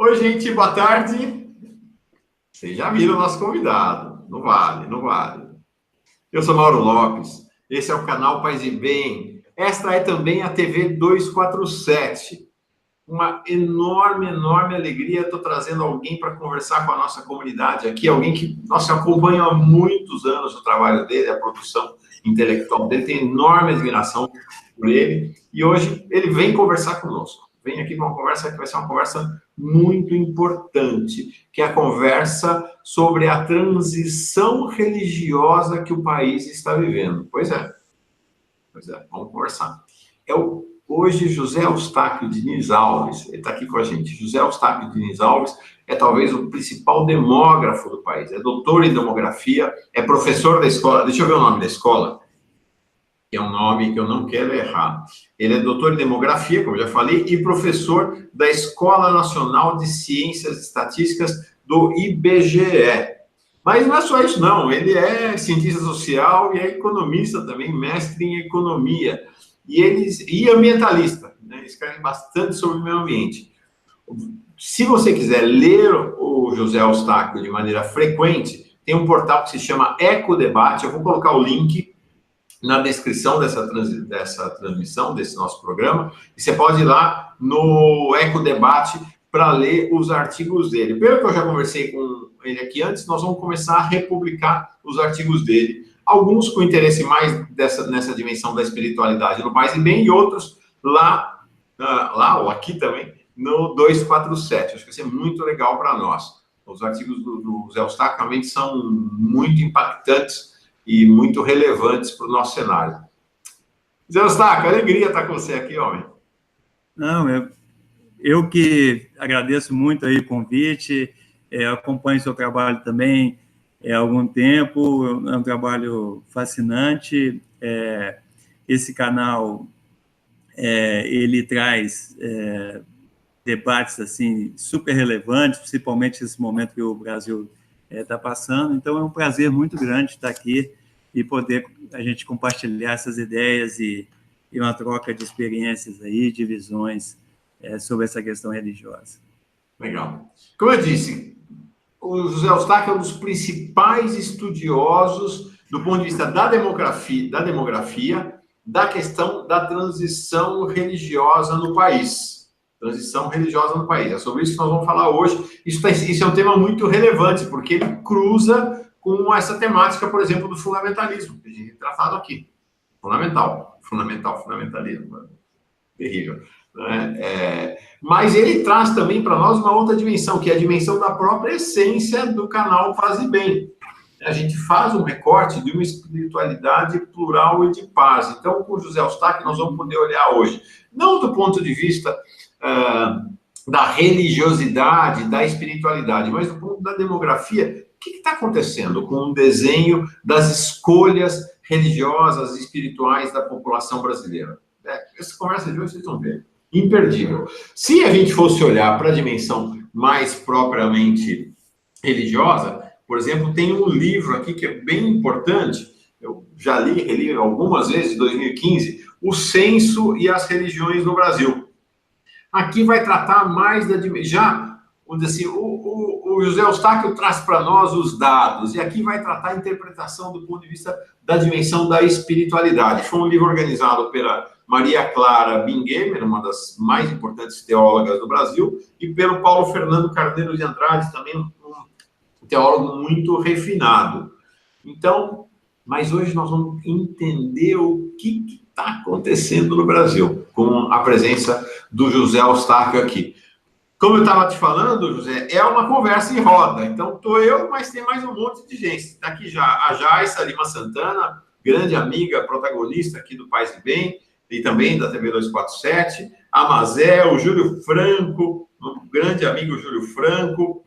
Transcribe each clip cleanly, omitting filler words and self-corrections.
Oi, gente, boa tarde. Vocês já viram o nosso convidado. Não vale, não vale. Eu sou Mauro Lopes. Esse é o canal Paz e Bem. Esta é também a TV 247. Uma enorme, enorme alegria. Estou trazendo alguém para conversar com a nossa comunidade aqui. Alguém que, nossa, acompanha há muitos anos o trabalho dele, a produção intelectual dele. Tem enorme admiração por ele. E hoje ele vem conversar conosco. Vem aqui para uma conversa que vai ser uma conversa muito importante, que é a conversa sobre a transição religiosa que o país está vivendo. Pois é, vamos conversar. Hoje, José Eustáquio Diniz Alves, ele está aqui com a gente. José Eustáquio Diniz Alves é talvez o principal demógrafo do país, é doutor em demografia, é professor da escola, deixa eu ver o nome da escola, que é um nome que eu não quero errar. Ele é doutor em demografia, como eu já falei, e professor da Escola Nacional de Ciências Estatísticas do IBGE. Mas não é só isso, não. Ele é cientista social e é economista também, mestre em economia. E ambientalista, né? Ele escreve bastante sobre o meio ambiente. Se você quiser ler o José Eustáquio de maneira frequente, tem um portal que se chama Ecodebate. Eu vou colocar o link na descrição dessa transmissão, desse nosso programa, e você pode ir lá no Ecodebate para ler os artigos dele. Pelo que eu já conversei com ele aqui antes, nós vamos começar a republicar os artigos dele, alguns com interesse mais nessa dimensão da espiritualidade no Paz e Bem, e outros lá ou aqui também, no 247. Acho que vai ser muito legal para nós. Os artigos do Zé Eustáquio realmente são muito impactantes e muito relevantes para o nosso cenário. Zé Eustáquio, alegria estar com você aqui, homem. Não, eu que agradeço muito aí o convite, acompanho seu trabalho também há algum tempo, é um trabalho fascinante. Esse canal, ele traz debates assim, super relevantes, principalmente nesse momento que o Brasil está passando. Então, é um prazer muito grande estar aqui e poder a gente compartilhar essas ideias e uma troca de experiências aí, de visões sobre essa questão religiosa. Legal. Como eu disse, o José Eustáquio é um dos principais estudiosos do ponto de vista da demografia, da questão da transição religiosa no país. Transição religiosa no país. É sobre isso que nós vamos falar hoje. Isso é um tema muito relevante, porque ele cruza com essa temática, por exemplo, do fundamentalismo, que a gente tem tratado aqui. Fundamentalismo. Terrível. Né? Mas ele traz também para nós uma outra dimensão, que é a dimensão da própria essência do canal Paz e Bem. A gente faz um recorte de uma espiritualidade plural e de paz. Então, com o José Eustáquio, nós vamos poder olhar hoje, não do ponto de vista da religiosidade, da espiritualidade, mas do ponto da demografia. O que está acontecendo com o desenho das escolhas religiosas e espirituais da população brasileira? Essa conversa de hoje vocês vão ver. Imperdível. Se a gente fosse olhar para a dimensão mais propriamente religiosa, por exemplo, tem um livro aqui que é bem importante, eu já reli algumas vezes, em 2015, O Censo e as Religiões no Brasil. Aqui vai tratar mais da dimensão. Assim, o José Eustáquio traz para nós os dados, e aqui vai tratar a interpretação do ponto de vista da dimensão da espiritualidade. Foi um livro organizado pela Maria Clara Bingemer, uma das mais importantes teólogas do Brasil, e pelo Paulo Fernando Carneiro de Andrade, também um teólogo muito refinado. Então, mas hoje nós vamos entender o que está acontecendo no Brasil, com a presença do José Eustáquio aqui. Como eu estava te falando, José, é uma conversa em roda. Então, estou eu, mas tem mais um monte de gente. Está aqui já a Jayssa Lima Santana, grande amiga, protagonista aqui do Paz e Bem, e também da TV 247. A Mazé, o Júlio Franco, um grande amigo Júlio Franco.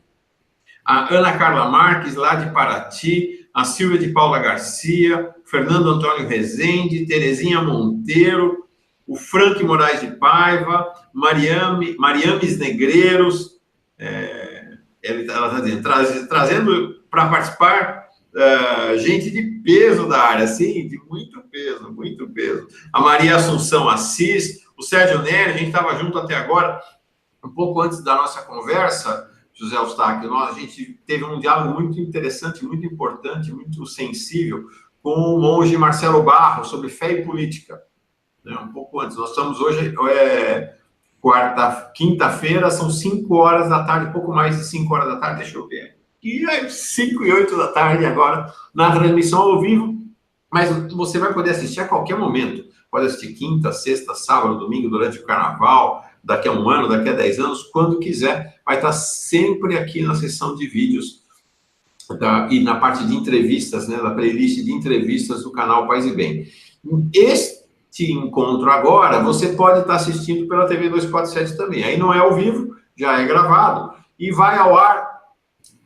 A Ana Carla Marques, lá de Paraty. A Silvia de Paula Garcia. Fernando Antônio Rezende. Terezinha Monteiro. O Frank Moraes de Paiva, Mariames Negreiros, ela está dizendo, trazendo para participar gente de peso da área, sim, de muito peso, muito peso. A Maria Assunção Assis, o Sérgio Nery, a gente estava junto até agora, um pouco antes da nossa conversa, José Eustáquio, a gente teve um diálogo muito interessante, muito importante, muito sensível com o monge Marcelo Barros sobre fé e política. Né? Um pouco antes. Nós estamos hoje, quinta-feira, são 5 horas da tarde, pouco mais de 5 horas da tarde, deixa eu ver. E é 5 e 8 da tarde agora, na transmissão ao vivo, mas você vai poder assistir a qualquer momento. Pode assistir quinta, sexta, sábado, domingo, durante o carnaval, daqui a um ano, daqui a 10 anos, quando quiser. Vai estar sempre aqui na seção de vídeos e na parte de entrevistas, né, da playlist de entrevistas do canal Paz e Bem. Este encontro agora, você pode estar assistindo pela TV 247 também. Aí não é ao vivo, já é gravado e vai ao ar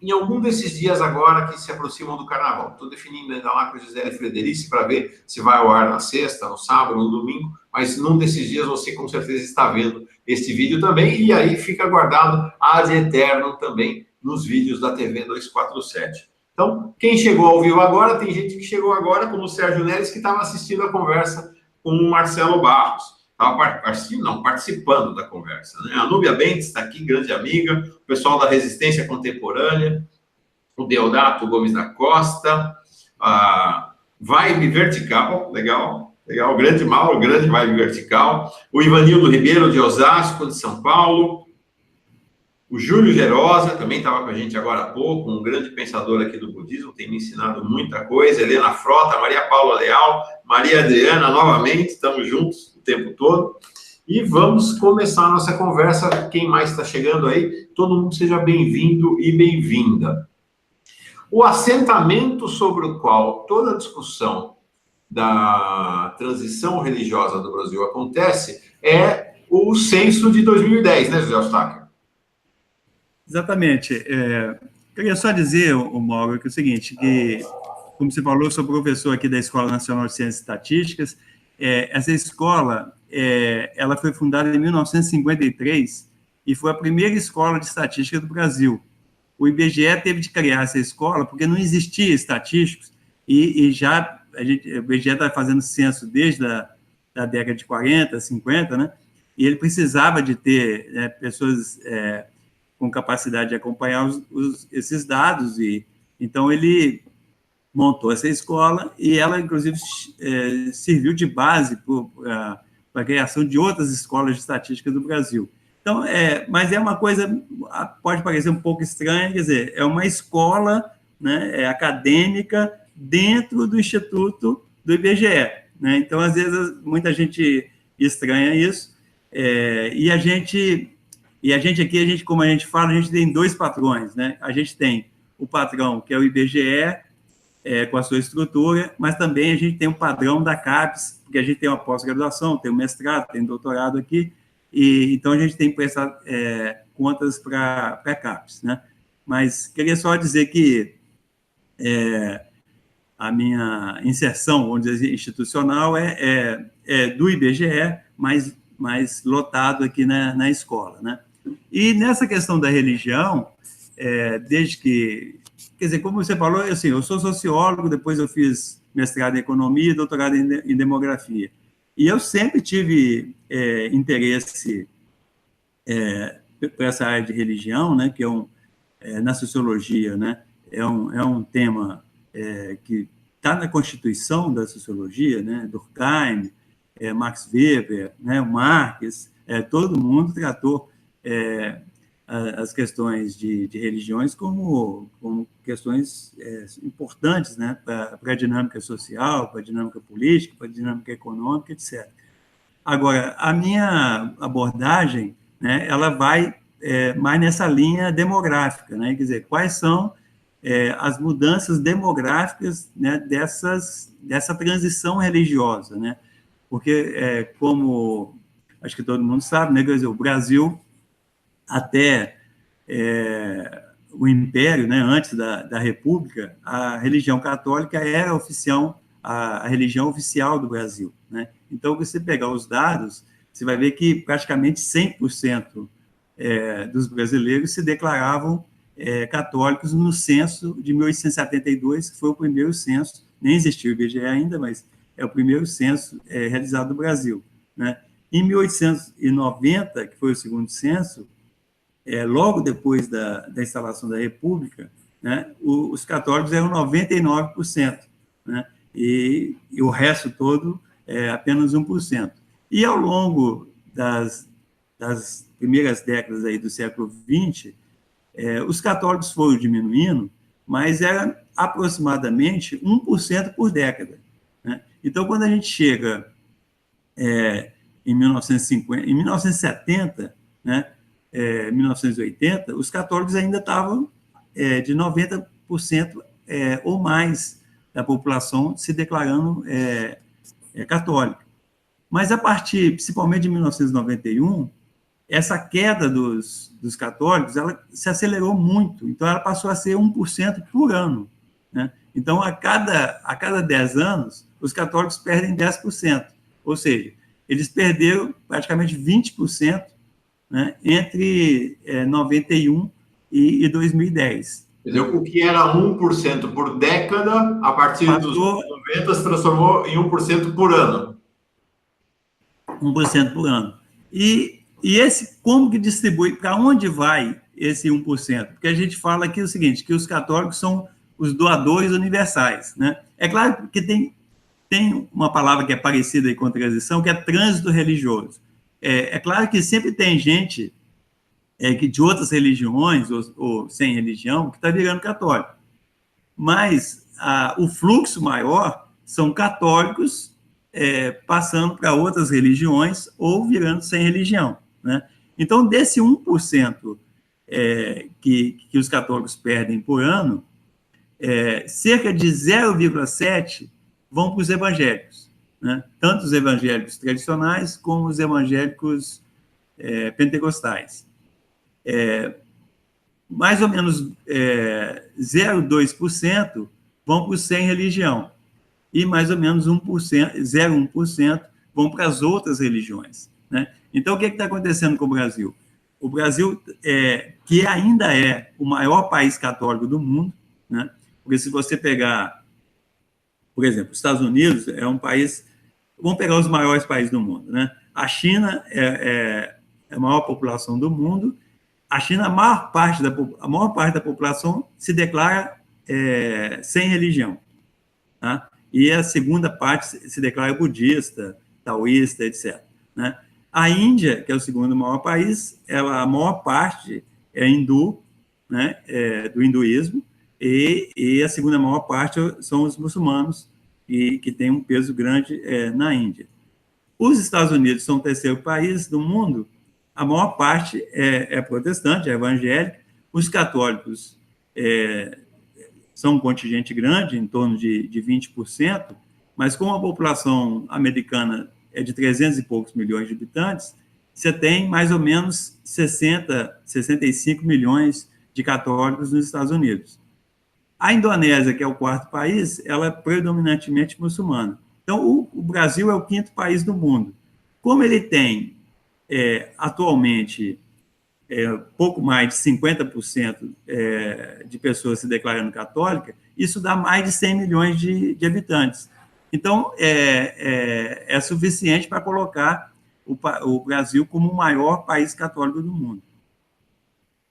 em algum desses dias agora que se aproximam do carnaval. Estou definindo ainda lá com a Gisele Frederici para ver se vai ao ar na sexta, no sábado, no domingo, mas num desses dias você com certeza está vendo este vídeo também, e aí fica guardado ad eterno também nos vídeos da TV 247. Então, quem chegou ao vivo agora, tem gente que chegou agora, como o Sérgio Neres, que estava assistindo a conversa com o Marcelo Barros. Estava participando da conversa. Né? A Núbia Bentes está aqui, grande amiga, o pessoal da Resistência Contemporânea, o Deodato Gomes da Costa, a Vibe Vertical, legal, o grande Mauro, grande Vibe Vertical, o Ivanildo Ribeiro, de Osasco, de São Paulo, o Júlio Gerosa, também estava com a gente agora há pouco, um grande pensador aqui do budismo, tem me ensinado muita coisa, Helena Frota, Maria Paula Leal, Maria Adriana, novamente, estamos juntos o tempo todo, e vamos começar a nossa conversa. Quem mais está chegando aí, todo mundo seja bem-vindo e bem-vinda. O assentamento sobre o qual toda a discussão da transição religiosa do Brasil acontece é o censo de 2010, né, José Eustáquio? Exatamente. Queria só dizer, Mauro, que é o seguinte, que, como você falou, eu sou professor aqui da Escola Nacional de Ciências e Estatísticas. Essa escola, ela foi fundada em 1953 e foi a primeira escola de estatística do Brasil. O IBGE teve de criar essa escola porque não existia estatísticos e já o IBGE está fazendo censo desde a década de 40, 50, né? E ele precisava de ter, né, pessoas com capacidade de acompanhar esses dados, e então ele montou essa escola e ela, inclusive, serviu de base para a criação de outras escolas de estatística do Brasil. Então, mas é uma coisa, pode parecer um pouco estranha, quer dizer, é uma escola, né, acadêmica dentro do Instituto do IBGE, né? Então, às vezes, muita gente estranha isso, e a gente aqui, como a gente fala, a gente tem 2 patrões, né? A gente tem o patrão, que é o IBGE, com a sua estrutura, mas também a gente tem o padrão da CAPES, porque a gente tem uma pós-graduação, tem um mestrado, tem um doutorado aqui, e então a gente tem que prestar contas para a CAPES, né? Mas queria só dizer que a minha inserção, vamos dizer, institucional é do IBGE, mais lotado aqui na escola, né? E nessa questão da religião, desde que, quer dizer, como você falou, assim, eu sou sociólogo, depois eu fiz mestrado em economia, doutorado em demografia, e eu sempre tive interesse por essa área de religião, né, que na sociologia, né, é um tema que está na Constituição da Sociologia, né, Durkheim, Max Weber, né, o Marx, todo mundo tratou as questões de religiões como questões importantes, né, para a dinâmica social, para a dinâmica política, para a dinâmica econômica, etc. Agora, a minha abordagem, né, ela vai mais nessa linha demográfica, né, quer dizer, quais são as mudanças demográficas, né, dessa transição religiosa, né, porque, como acho que todo mundo sabe, né, quer dizer, o Brasil, até o Império, né, antes da República, a religião católica era a religião oficial do Brasil, né? Então, você pegar os dados, você vai ver que praticamente 100% dos brasileiros se declaravam católicos no censo de 1872, que foi o primeiro censo, nem existiu o IBGE ainda, mas é o primeiro censo realizado no Brasil, né? Em 1890, que foi o segundo censo, logo depois da instalação da República, né, os católicos eram 99%, né, e o resto todo é apenas 1%. E ao longo das primeiras décadas aí do século XX, os católicos foram diminuindo, mas era aproximadamente 1% por década, né? Então, quando a gente chega em 1950, em 1970, né, 1980, os católicos ainda estavam de 90% ou mais da população se declarando católica. Mas a partir, principalmente de 1991, essa queda dos católicos, ela se acelerou muito. Então, ela passou a ser 1% por ano, né? Então, a cada 10 anos, os católicos perdem 10%. Ou seja, eles perderam praticamente 20%, né, entre 91 e 2010. Quer dizer, o que era 1% por década, a partir dos 90 se transformou em 1% por ano. 1% por ano. E esse, como que distribui, para onde vai esse 1%? Porque a gente fala aqui o seguinte, que os católicos são os doadores universais, né? É claro que tem uma palavra que é parecida aí com a transição, que é trânsito religioso. É claro que sempre tem gente que de outras religiões, ou sem religião, que está virando católico. Mas o fluxo maior são católicos passando para outras religiões ou virando sem religião, né? Então, desse 1% que os católicos perdem por ano, cerca de 0,7% vão para os evangélicos, né? Tanto os evangélicos tradicionais como os evangélicos pentecostais. Mais ou menos 0,2% vão para os sem religião e mais ou menos 0,1% vão para as outras religiões, né? Então, o que está acontecendo com o Brasil? O Brasil, que ainda é o maior país católico do mundo, né? Porque se você pegar, por exemplo, os Estados Unidos é um país... Vamos pegar os maiores países do mundo, né? A China é a maior população do mundo. A China, a maior parte da população se declara sem religião, tá? E a segunda parte se declara budista, taoísta, etc., né? A Índia, que é o segundo maior país, a maior parte é hindu, né? Do hinduísmo, e a segunda maior parte são os muçulmanos, que tem um peso grande na Índia. Os Estados Unidos são o terceiro país do mundo, a maior parte é protestante, é evangélica. Os católicos são um contingente grande, em torno de 20%, mas como a população americana é de 300 e poucos milhões de habitantes, você tem mais ou menos 65 milhões de católicos nos Estados Unidos. A Indonésia, que é o quarto país, ela é predominantemente muçulmana. Então, o Brasil é o quinto país do mundo. Como ele tem, atualmente, pouco mais de 50% de pessoas se declarando católica, isso dá mais de 100 milhões de habitantes. Então, é suficiente para colocar o Brasil como o maior país católico do mundo.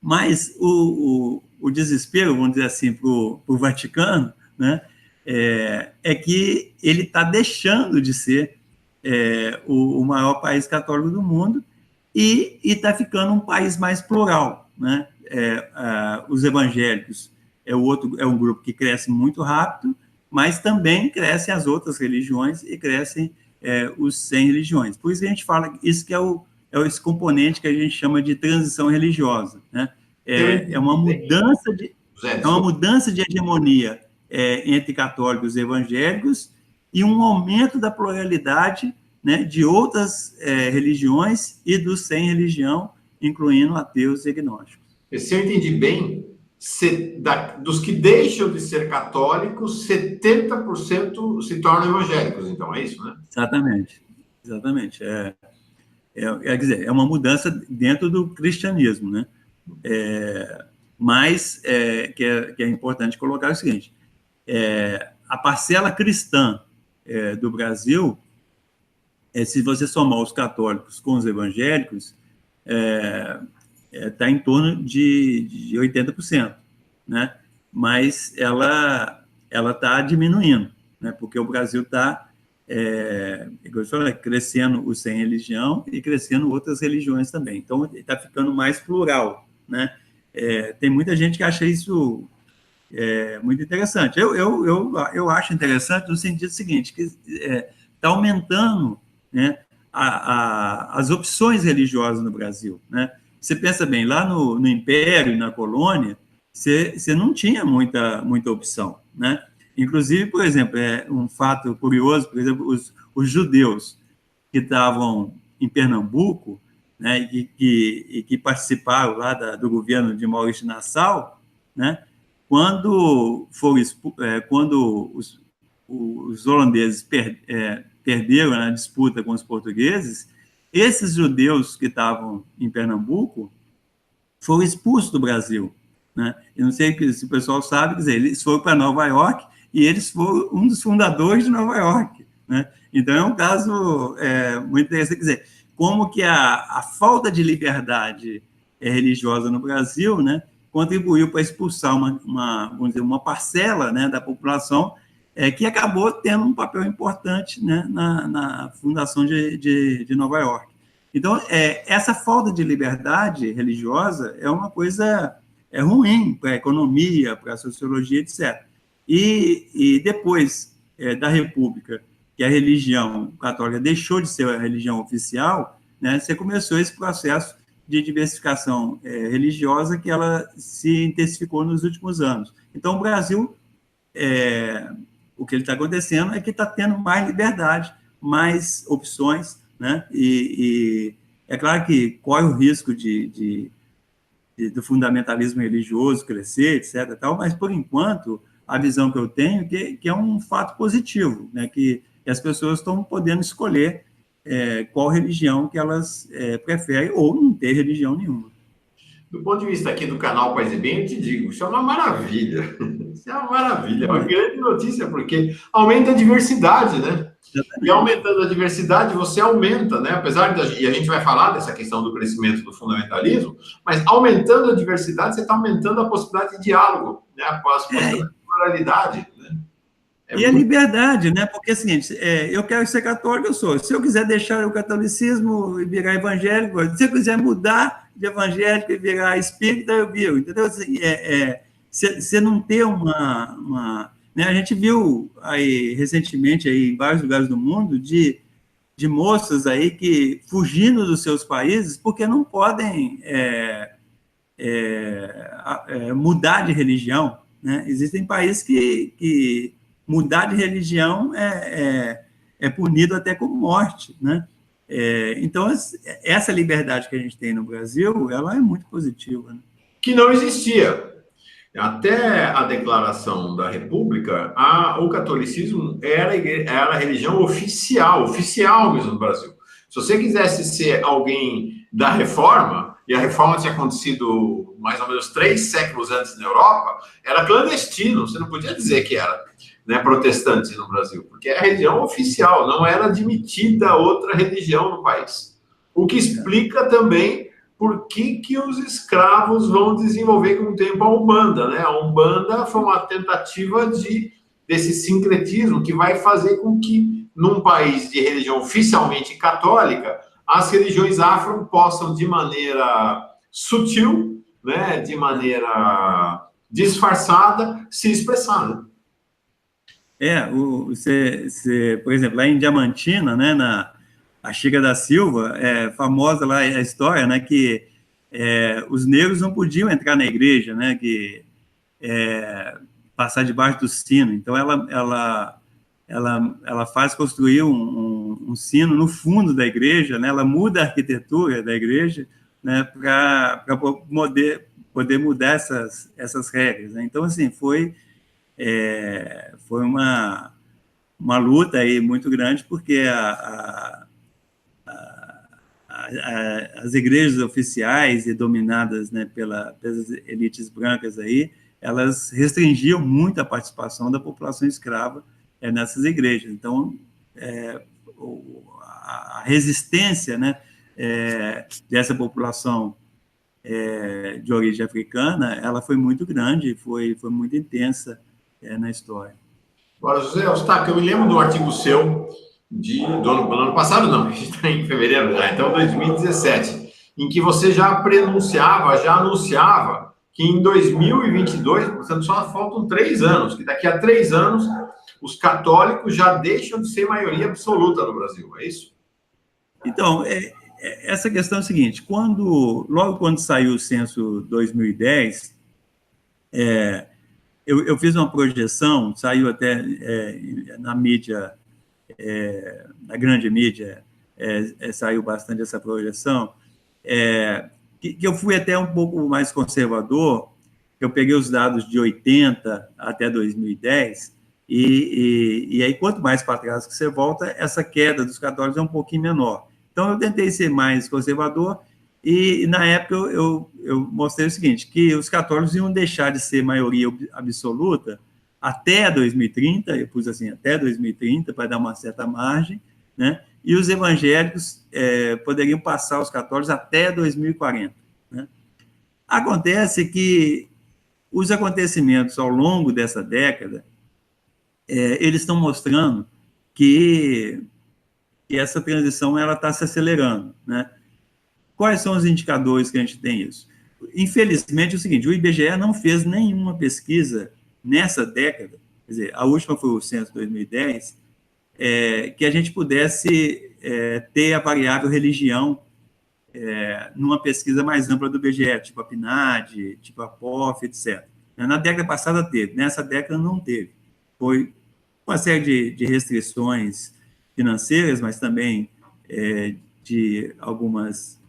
Mas o desespero, vamos dizer assim, para o Vaticano, né, é que ele está deixando de ser o maior país católico do mundo e está ficando um país mais plural, né? Os evangélicos é um grupo que cresce muito rápido, mas também crescem as outras religiões e crescem os sem religiões. Por isso que a gente fala isso que é esse componente que a gente chama de transição religiosa, né? É uma mudança de hegemonia entre católicos e evangélicos e um aumento da pluralidade, né, de outras religiões e dos sem religião, incluindo ateus e agnósticos. Se eu entendi bem, dos que deixam de ser católicos, 70% se tornam evangélicos, então, é isso, né? Exatamente. Quer dizer, é uma mudança dentro do cristianismo, né? Mas que é importante colocar o seguinte, a parcela cristã do Brasil, se você somar os católicos com os evangélicos, está em torno de 80%, né? Mas ela está diminuindo, né? Porque o Brasil está, crescendo o sem religião e crescendo outras religiões também. Então, está ficando mais plural, né? Tem muita gente que acha isso muito interessante. Eu acho interessante no sentido seguinte, que está aumentando, né, as opções religiosas no Brasil, né? Você pensa bem, lá no Império, na colônia, você não tinha muita opção, né? Inclusive, por exemplo, um fato curioso, por exemplo, os judeus que estavam em Pernambuco, né, e que participaram lá do governo de Maurício Nassau, né? Quando os holandeses perderam na disputa com os portugueses, esses judeus que estavam em Pernambuco foram expulsos do Brasil, né? Eu não sei se o pessoal sabe, quer dizer, eles foram para Nova York e eles foram um dos fundadores de Nova York, né? Então, é um caso muito interessante, quer dizer, como que a falta de liberdade religiosa no Brasil, né, contribuiu para expulsar vamos dizer, uma parcela, né, da população que acabou tendo um papel importante, né, na fundação de Nova York. Então, essa falta de liberdade religiosa é uma coisa ruim para a economia, para a sociologia, etc. E depois da República, que a religião católica deixou de ser a religião oficial, né, você começou esse processo de diversificação religiosa que ela se intensificou nos últimos anos. Então, o Brasil, o que está acontecendo é que está tendo mais liberdade, mais opções, né? E é claro que corre o risco do fundamentalismo religioso crescer, etc. Tal, mas, por enquanto, a visão que eu tenho é que é um fato positivo, né? Que as pessoas estão podendo escolher qual religião que elas preferem ou não ter religião nenhuma. Do ponto de vista aqui do canal Paz e Bem, eu te digo, isso é uma maravilha. Isso é uma maravilha, é uma grande notícia, porque aumenta a diversidade, né? E aumentando a diversidade, você aumenta, né? Apesar e a gente vai falar dessa questão do crescimento do fundamentalismo, mas aumentando a diversidade, você está aumentando a possibilidade de diálogo, né? A possibilidade de pluralidade, né? E a liberdade, né? Porque é o seguinte, eu quero ser católico, eu sou. Se eu quiser deixar o catolicismo e virar evangélico, se eu quiser mudar de evangélico e virar espírita, eu viro, entendeu? Você não ter né? A gente viu aí recentemente aí, em vários lugares do mundo de moças aí que fugindo dos seus países porque não podem mudar de religião, né? Existem países que mudar de religião é punido até com morte, né? Então, essa liberdade que a gente tem no Brasil, ela é muito positiva, né? Que não existia. Até a declaração da República, o catolicismo era a religião oficial mesmo no Brasil. Se você quisesse ser alguém da Reforma, e a Reforma tinha acontecido mais ou menos 3 séculos antes na Europa, era clandestino, você não podia dizer que era, né, protestante no Brasil, porque é a religião oficial, não era admitida outra religião no país. O que explica também por que os escravos vão desenvolver com o tempo a Umbanda, né? A Umbanda foi uma tentativa desse sincretismo que vai fazer com que, num país de religião oficialmente católica, as religiões afro possam, de maneira sutil, né, de maneira disfarçada, se expressar, né? Por exemplo, lá em Diamantina, né, a Chica da Silva, famosa lá a história, né, que os negros não podiam entrar na igreja, né, que passar debaixo do sino. Então, ela faz construir um sino no fundo da igreja, né, ela muda a arquitetura da igreja, né, para poder mudar essas regras, né? Então, assim, foi uma luta aí muito grande, porque as igrejas oficiais e dominadas, né, pelas elites brancas aí, elas restringiam muito a participação da população escrava nessas igrejas. Então, a resistência, né, dessa população de origem africana, ela foi muito grande, foi muito intensa na história. Agora, José Eustáquio, eu me lembro de um artigo seu do ano passado, não, a gente está em fevereiro já, então 2017, em que você já anunciava que em 2022, portanto, só faltam 3 anos, que daqui a 3 anos os católicos já deixam de ser maioria absoluta no Brasil, é isso? Então, essa questão é a seguinte, logo quando saiu o censo 2010, eu fiz uma projeção, saiu até na mídia, na grande mídia, saiu bastante essa projeção, que eu fui até um pouco mais conservador, eu peguei os dados de 80 até 2010, e aí quanto mais para trás que você volta, essa queda dos católicos é um pouquinho menor. Então, eu tentei ser mais conservador, e na época eu mostrei o seguinte, que os católicos iam deixar de ser maioria absoluta até 2030, eu pus assim, até 2030, para dar uma certa margem, né? E os evangélicos poderiam passar os católicos até 2040. Né? Acontece que os acontecimentos ao longo dessa década, eles estão mostrando que essa transição está se acelerando. Né? Quais são os indicadores que a gente tem isso? Infelizmente, é o seguinte, o IBGE não fez nenhuma pesquisa nessa década, quer dizer, a última foi o censo 2010, que a gente pudesse ter a variável religião numa pesquisa mais ampla do IBGE, tipo a PNAD, tipo a POF, etc. Na década passada teve, nessa década não teve. Foi uma série de restrições financeiras, mas também de algumas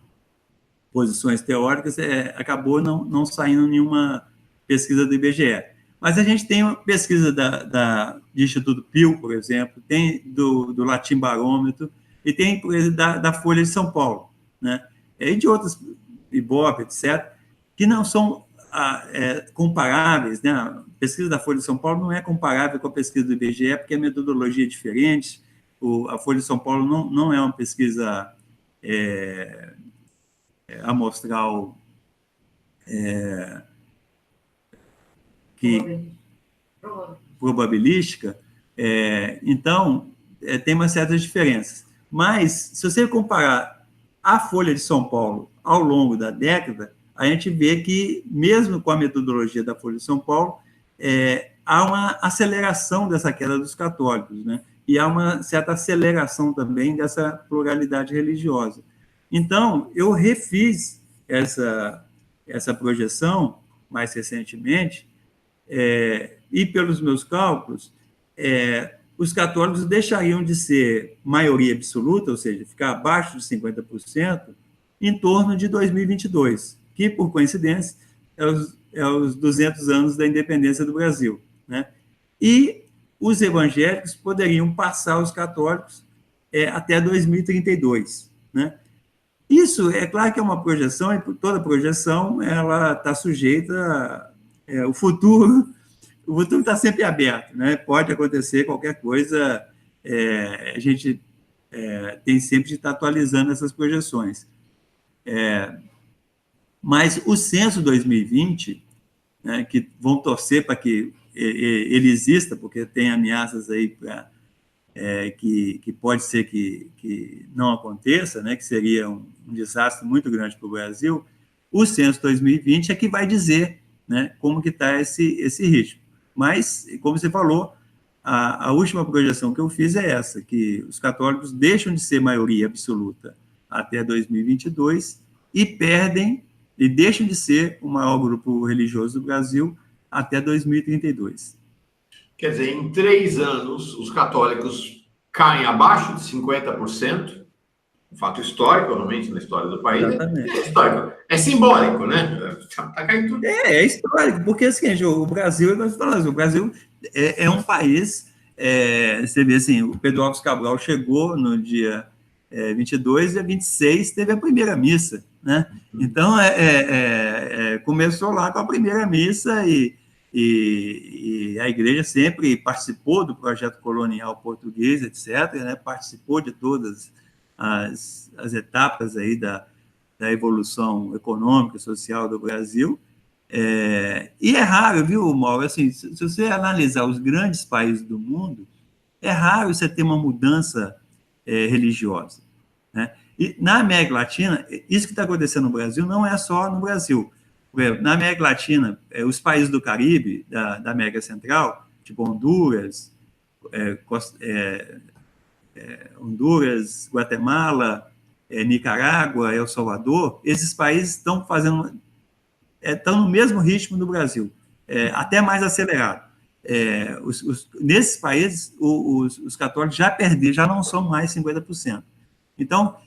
posições teóricas, acabou não saindo nenhuma pesquisa do IBGE. Mas a gente tem uma pesquisa do Instituto Pew, por exemplo, tem do Latim Barômetro, e tem, por exemplo, da Folha de São Paulo, né? E de outros, Ibope, etc., que não são comparáveis, né? A pesquisa da Folha de São Paulo não é comparável com a pesquisa do IBGE, porque a metodologia é diferente. A Folha de São Paulo não é uma pesquisa amostral probabilística, então tem uma certas diferenças. Mas, se você comparar a Folha de São Paulo ao longo da década, a gente vê que, mesmo com a metodologia da Folha de São Paulo, há uma aceleração dessa queda dos católicos, né? E há uma certa aceleração também dessa pluralidade religiosa. Então, eu refiz essa projeção mais recentemente, e pelos meus cálculos, os católicos deixariam de ser maioria absoluta, ou seja, ficar abaixo de 50%, em torno de 2022, que, por coincidência, é os 200 anos da independência do Brasil. Né? E os evangélicos poderiam passar os católicos até 2032. Né? Isso, é claro que é uma projeção, e toda projeção ela está sujeita o futuro está sempre aberto, né? Pode acontecer qualquer coisa, a gente tem sempre de estar atualizando essas projeções. Mas o censo 2020, né, que vão torcer para que ele exista, porque tem ameaças aí que pode ser que não aconteça, né, que seria um desastre muito grande para o Brasil, o censo 2020 é que vai dizer, né, como que está esse ritmo. Mas, como você falou, a última projeção que eu fiz é essa, que os católicos deixam de ser maioria absoluta até 2022 e deixam de ser o maior grupo religioso do Brasil até 2032. Quer dizer, em 3 anos, os católicos caem abaixo de 50%, um fato histórico, realmente, na história do país. É histórico. É simbólico, né? Tá caindo tudo. É histórico, porque assim, o Brasil, o Brasil é um país, você vê assim, o Pedro Álvares Cabral chegou no dia 22 e a 26 teve a primeira missa, né? Então, começou lá com a primeira missa e a igreja sempre participou do projeto colonial português, etc., né? Participou de todas as etapas aí da evolução econômica e social do Brasil. E é raro, viu, Mauro? Assim, se você analisar os grandes países do mundo, é raro você ter uma mudança religiosa, né? E na América Latina, isso que está acontecendo no Brasil não é só no Brasil. Na América Latina, os países do Caribe, da América Central, tipo Honduras, Honduras, Guatemala, Nicarágua, El Salvador, esses países estão estão no mesmo ritmo do Brasil, até mais acelerado. Nesses países, os católicos já perderam, já não são mais 50%. Então,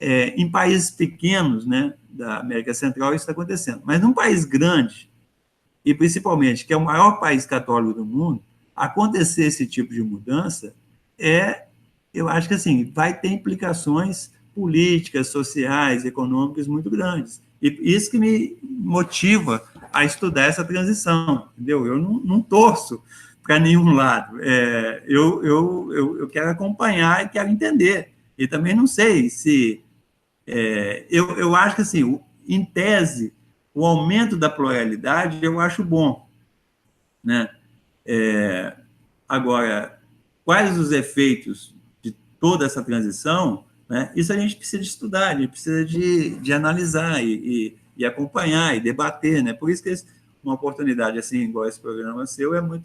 em países pequenos, né, da América Central, isso está acontecendo. Mas num país grande, e principalmente, que é o maior país católico do mundo, acontecer esse tipo de mudança eu acho que assim, vai ter implicações políticas, sociais, econômicas muito grandes. E isso que me motiva a estudar essa transição, entendeu? Eu não torço para nenhum lado. Eu quero acompanhar e quero entender. E também não sei se... eu acho que, assim, em tese, o aumento da pluralidade eu acho bom, né? Agora, quais os efeitos de toda essa transição, né? Isso a gente precisa de estudar, a gente precisa de analisar e acompanhar e debater, né? Por isso que uma oportunidade assim, igual esse programa seu, é uma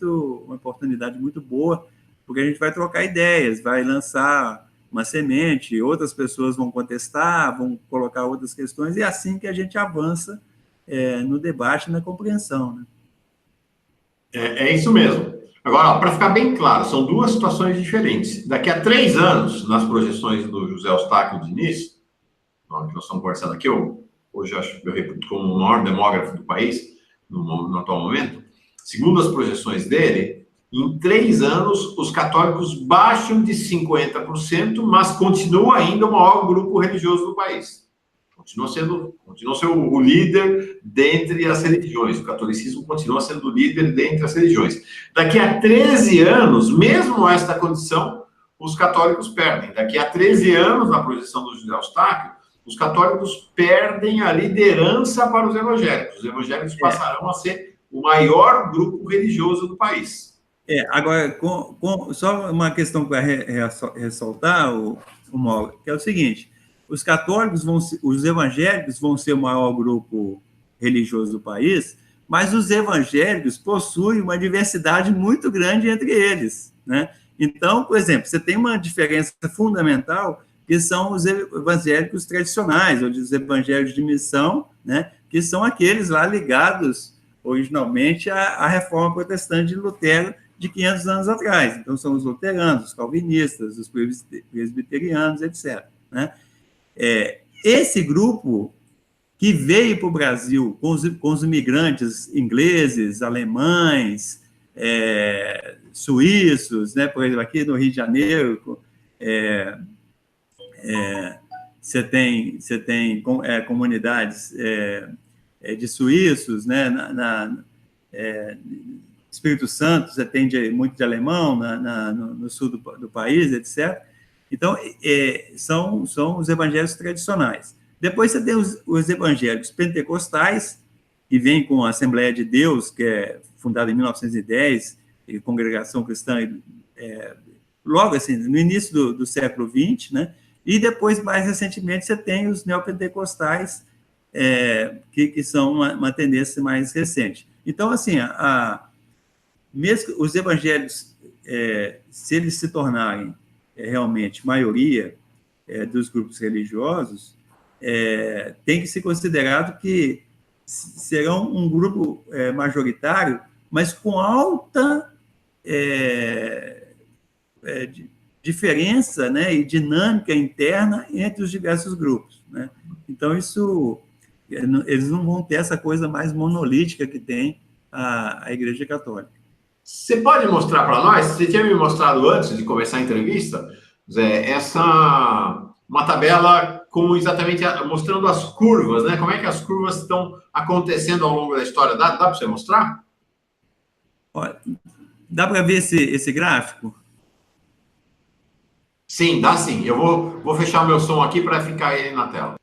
oportunidade muito boa, porque a gente vai trocar ideias, vai lançar uma semente, outras pessoas vão contestar, vão colocar outras questões, e é assim que a gente avança no debate e na compreensão, né? É isso mesmo. Agora, para ficar bem claro, são duas situações diferentes. Daqui a 3 anos, nas projeções do José Eustáquio Diniz, que nós estamos conversando aqui, hoje eu reputo como o maior demógrafo do país, no atual momento, segundo as projeções dele, em 3 anos, os católicos baixam de 50%, mas continua ainda o maior grupo religioso do país. Continua sendo o líder dentre as religiões. O catolicismo continua sendo o líder dentre as religiões. Daqui a 13 anos, mesmo esta condição, os católicos perdem. Daqui a 13 anos, na projeção do José Eustáquio, os católicos perdem a liderança para os evangélicos. Os evangélicos passarão a ser o maior grupo religioso do país. Agora, só uma questão para ressaltar, Mauro, que é o seguinte: os católicos os evangélicos vão ser o maior grupo religioso do país, mas os evangélicos possuem uma diversidade muito grande entre eles, né? Então, por exemplo, você tem uma diferença fundamental, que são os evangélicos tradicionais, ou os evangélicos de missão, né? Que são aqueles lá ligados, originalmente, à reforma protestante de Lutero, de 500 anos atrás. Então, são os luteranos, os calvinistas, os presbiterianos, etc., né? Esse grupo que veio para o Brasil com os imigrantes ingleses, alemães, suíços, né? Por exemplo, aqui no Rio de Janeiro, você tem comunidades de suíços, né? Espírito Santo, você tem muito de alemão no sul do país, etc. Então, são os evangélicos tradicionais. Depois você tem os evangélicos pentecostais, que vêm com a Assembleia de Deus, que é fundada em 1910, e Congregação Cristã, logo assim, no início do século XX, né? E depois, mais recentemente, você tem os neopentecostais, que são uma tendência mais recente. Então, assim, mesmo os evangélicos, se eles se tornarem realmente maioria dos grupos religiosos, tem que ser considerado que serão um grupo majoritário, mas com alta diferença, né, e dinâmica interna entre os diversos grupos, né? Então, eles não vão ter essa coisa mais monolítica que tem a Igreja Católica. Você pode mostrar para nós? Você tinha me mostrado antes de começar a entrevista, Zé, uma tabela com exatamente mostrando as curvas, né? Como é que as curvas estão acontecendo ao longo da história? Dá para você mostrar? Olha, dá para ver esse gráfico? Sim, dá sim. Eu vou fechar o meu som aqui para ficar ele na tela.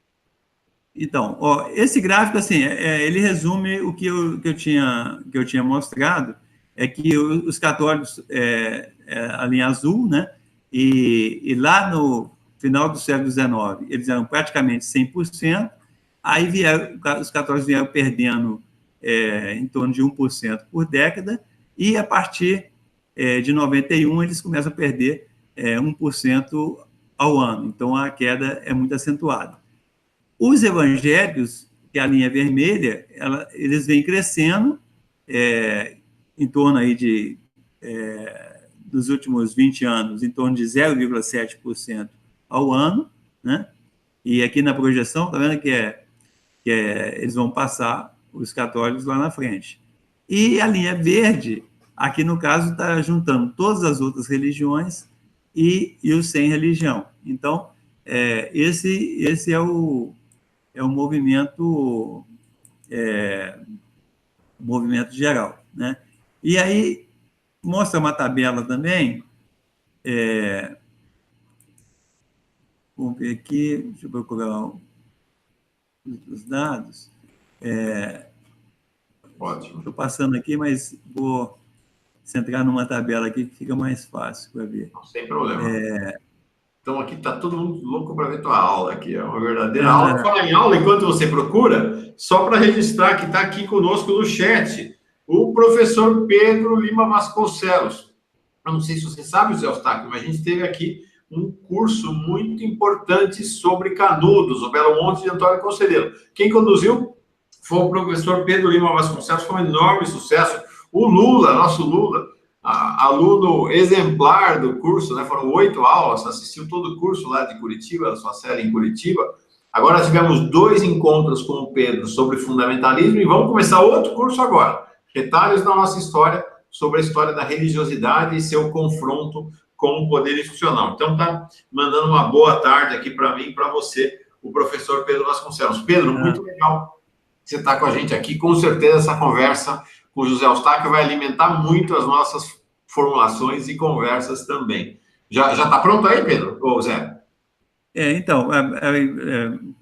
Então, ó, esse gráfico, assim, ele resume o que eu tinha mostrado, é que os católicos, a linha azul, né, e lá no final do século XIX, eles eram praticamente 100%, aí os católicos vieram perdendo em torno de 1% por década, e a partir de 91 eles começam a perder 1% ao ano, então a queda é muito acentuada. Os evangélicos, que é a linha vermelha, eles vêm crescendo em torno aí dos últimos 20 anos, em torno de 0,7% ao ano, né? E aqui na projeção, está vendo que eles vão passar os católicos lá na frente. E a linha verde, aqui no caso, está juntando todas as outras religiões e os sem religião. Então, esse é o movimento geral, né? E aí mostra uma tabela também. Vamos ver aqui, deixa eu procurar os dados. Ótimo. Estou passando aqui, mas vou centrar numa tabela aqui que fica mais fácil para ver. Não, sem problema. Então, aqui está todo mundo louco para ver tua aula aqui. É uma verdadeira aula. Fala em aula, enquanto você procura, só para registrar que está aqui conosco no chat o professor Pedro Lima Vasconcelos. Eu não sei se você sabe, Zé Eustáquio, mas a gente teve aqui um curso muito importante sobre Canudos, o Belo Monte de Antônio Conselheiro. Quem conduziu foi o professor Pedro Lima Vasconcelos, foi um enorme sucesso. O Lula, nosso Lula, aluno exemplar do curso, né? Foram 8 aulas, assistiu todo o curso lá de Curitiba, a sua série em Curitiba. Agora tivemos 2 encontros com o Pedro sobre fundamentalismo e vamos começar outro curso agora. Retalhos da nossa história, sobre a história da religiosidade e seu confronto com o poder institucional. Então, tá mandando uma boa tarde aqui para mim e para você, o professor Pedro Vasconcelos. Pedro, muito legal você estar com a gente aqui. Com certeza, essa conversa com o José Eustáquio vai alimentar muito as nossas formulações e conversas também. Já está pronto aí, Pedro? Ou Zé? Então,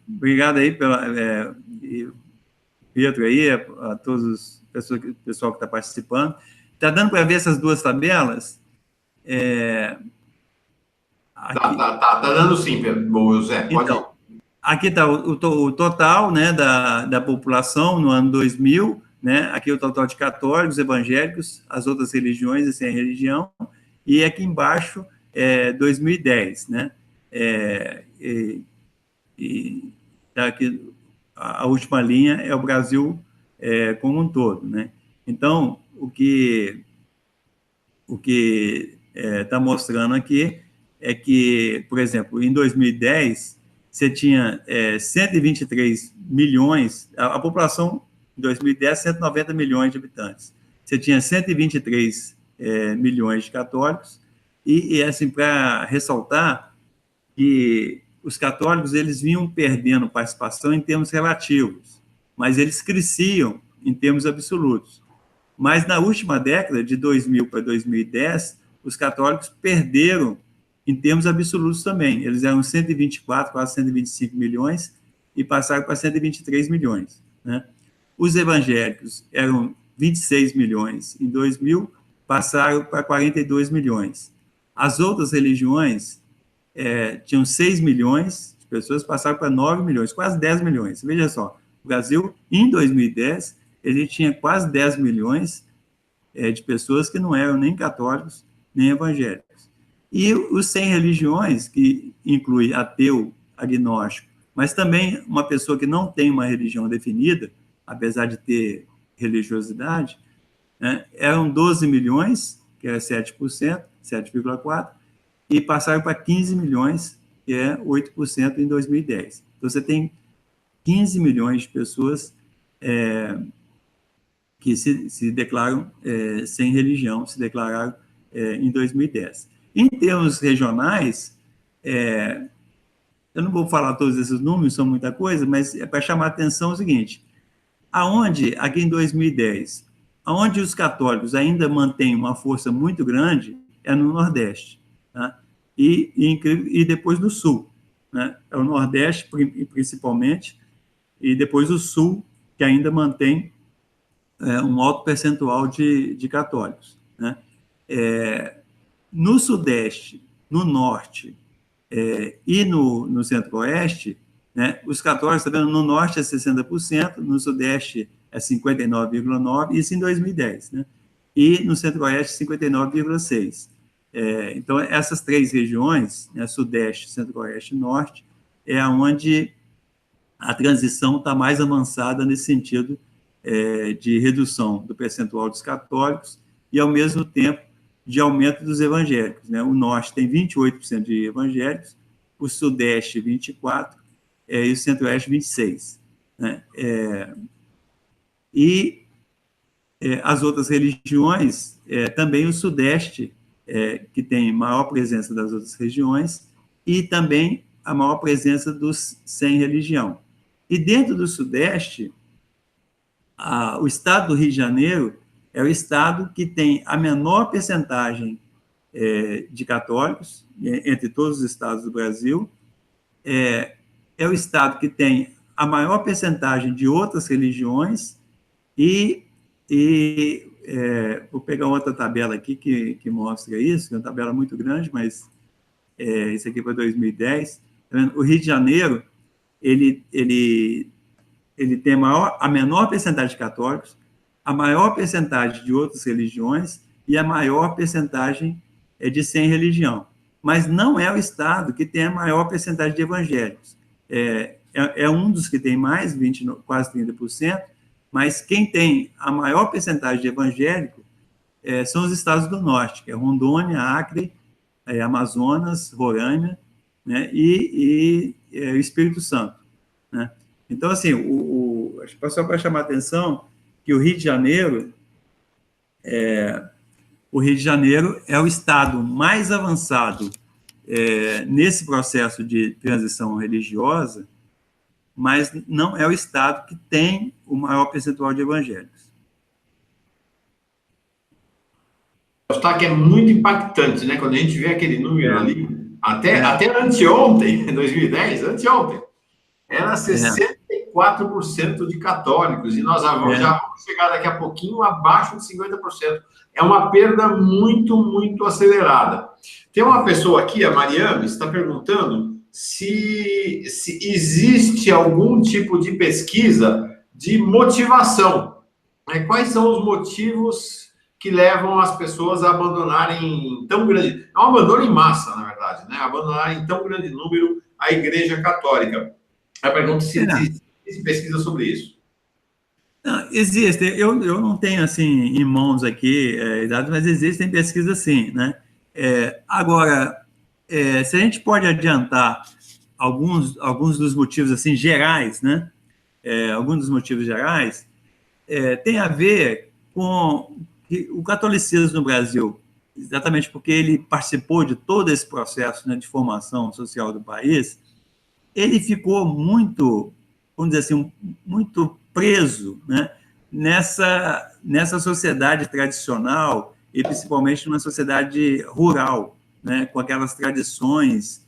obrigado aí Pedro aí, a todos os pessoal que está participando. Está dando para ver essas 2 tabelas? Tá dando sim, Pedro. Bom, Zé, pode ir. Aqui está o total, né, da população no ano 2000, né? Aqui o total de católicos, evangélicos, as outras religiões e sem religião, e aqui embaixo 2010, né? Aqui, a última linha é o Brasil como um todo, né? Então, o que está mostrando aqui é que, por exemplo, em 2010, você tinha 123 milhões, a população em 2010, 190 milhões de habitantes. Você tinha 123 milhões de católicos, e assim, para ressaltar que os católicos eles vinham perdendo participação em termos relativos, mas eles cresciam em termos absolutos. Mas na última década, de 2000 para 2010, os católicos perderam em termos absolutos também. Eles eram 124, quase 125 milhões, e passaram para 123 milhões, né? Os evangélicos eram 26 milhões em 2000, passaram para 42 milhões. As outras religiões tinham 6 milhões de pessoas, passaram para 9 milhões, quase 10 milhões. Veja só, o Brasil, em 2010, ele tinha quase 10 milhões de pessoas que não eram nem católicos, nem evangélicos. E os sem religiões, que inclui ateu, agnóstico, mas também uma pessoa que não tem uma religião definida, apesar de ter religiosidade, né, eram 12 milhões, que é 7%, 7,4%, e passaram para 15 milhões, que é 8% em 2010. Então, você tem 15 milhões de pessoas que se declaram sem religião, se declararam em 2010. Em termos regionais, eu não vou falar todos esses números, são muita coisa, mas é para chamar a atenção o seguinte: aqui em 2010, aonde os católicos ainda mantêm uma força muito grande é no Nordeste, tá? E depois no Sul, né? É o Nordeste, principalmente, e depois o Sul, que ainda mantém um alto percentual de católicos, né? No Sudeste, no Norte e no Centro-Oeste, né, os católicos, tá vendo, no Norte é 60%, no Sudeste é 59,9%, isso em 2010, né? E no Centro-Oeste, 59,6%. Então, essas três regiões, né, Sudeste, Centro-Oeste e Norte, é onde a transição está mais avançada nesse sentido de redução do percentual dos católicos e, ao mesmo tempo, de aumento dos evangélicos, né? O Norte tem 28% de evangélicos, o Sudeste, 24%, e o Centro-Oeste, 26%. Né? As outras religiões, também o Sudeste, que tem maior presença das outras regiões, e também a maior presença dos sem religião. E dentro do Sudeste, o estado do Rio de Janeiro é o estado que tem a menor percentagem de católicos, entre todos os estados do Brasil, é o estado que tem a maior percentagem de outras religiões vou pegar outra tabela aqui que mostra isso, que é uma tabela muito grande, mas isso aqui foi 2010. Tá vendo? O Rio de Janeiro, ele tem a menor percentagem de católicos, a maior percentagem de outras religiões e a maior percentagem de sem religião. Mas não é o estado que tem a maior percentagem de evangélicos. É um dos que tem mais, quase 30%, mas quem tem a maior percentagem de evangélico são os estados do norte, que é Rondônia, Acre, Amazonas, Roraima, né, e o Espírito Santo, né? Então, assim, acho que só para chamar a atenção que o Rio de Janeiro é o estado mais avançado nesse processo de transição religiosa, mas não é o estado que tem o maior percentual de evangélicos. O destaque é muito impactante, né? Quando a gente vê aquele número ali, até anteontem, 2010, era 64% de católicos, e nós já vamos chegar daqui a pouquinho abaixo de 50%. É uma perda muito, muito acelerada. Tem uma pessoa aqui, a Mariana, está perguntando se existe algum tipo de pesquisa de motivação. Quais são os motivos que levam as pessoas a abandonarem tão grande... É um abandono em massa, na verdade, né? Abandonarem em tão grande número a Igreja Católica. A pergunta se existe pesquisa sobre isso. Não, existe. Eu não tenho, assim, em mãos aqui, mas existem pesquisas, sim, né? Agora, se a gente pode adiantar alguns dos motivos, assim, gerais, né? Alguns dos motivos gerais tem a ver com o catolicismo no Brasil, exatamente porque ele participou de todo esse processo, né, de formação social do país. Ele ficou muito, vamos dizer assim, muito preso, né, nessa sociedade tradicional e principalmente numa sociedade rural, né, com aquelas tradições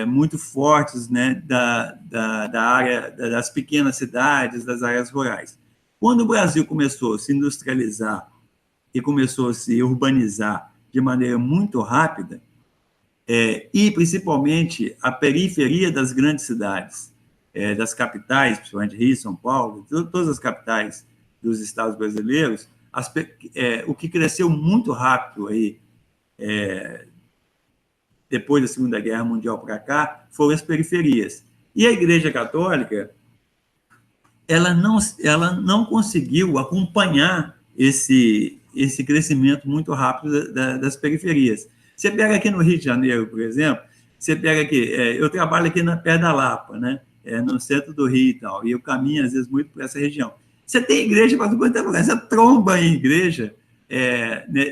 muito fortes, né, da área das pequenas cidades, das áreas rurais. Quando o Brasil começou a se industrializar e começou a se urbanizar de maneira muito rápida, e principalmente a periferia das grandes cidades, das capitais, principalmente Rio, São Paulo, todas as capitais dos estados brasileiros, o que cresceu muito rápido aí, depois da Segunda Guerra Mundial para cá, foram as periferias. E a Igreja Católica, ela não conseguiu acompanhar esse crescimento muito rápido das periferias. Você pega aqui no Rio de Janeiro, por exemplo, você pega aqui, eu trabalho aqui na Pé da Lapa, né? No centro do Rio e tal, e eu caminho, às vezes, muito por essa região. Você tem igreja para todo lugar, você tromba em igreja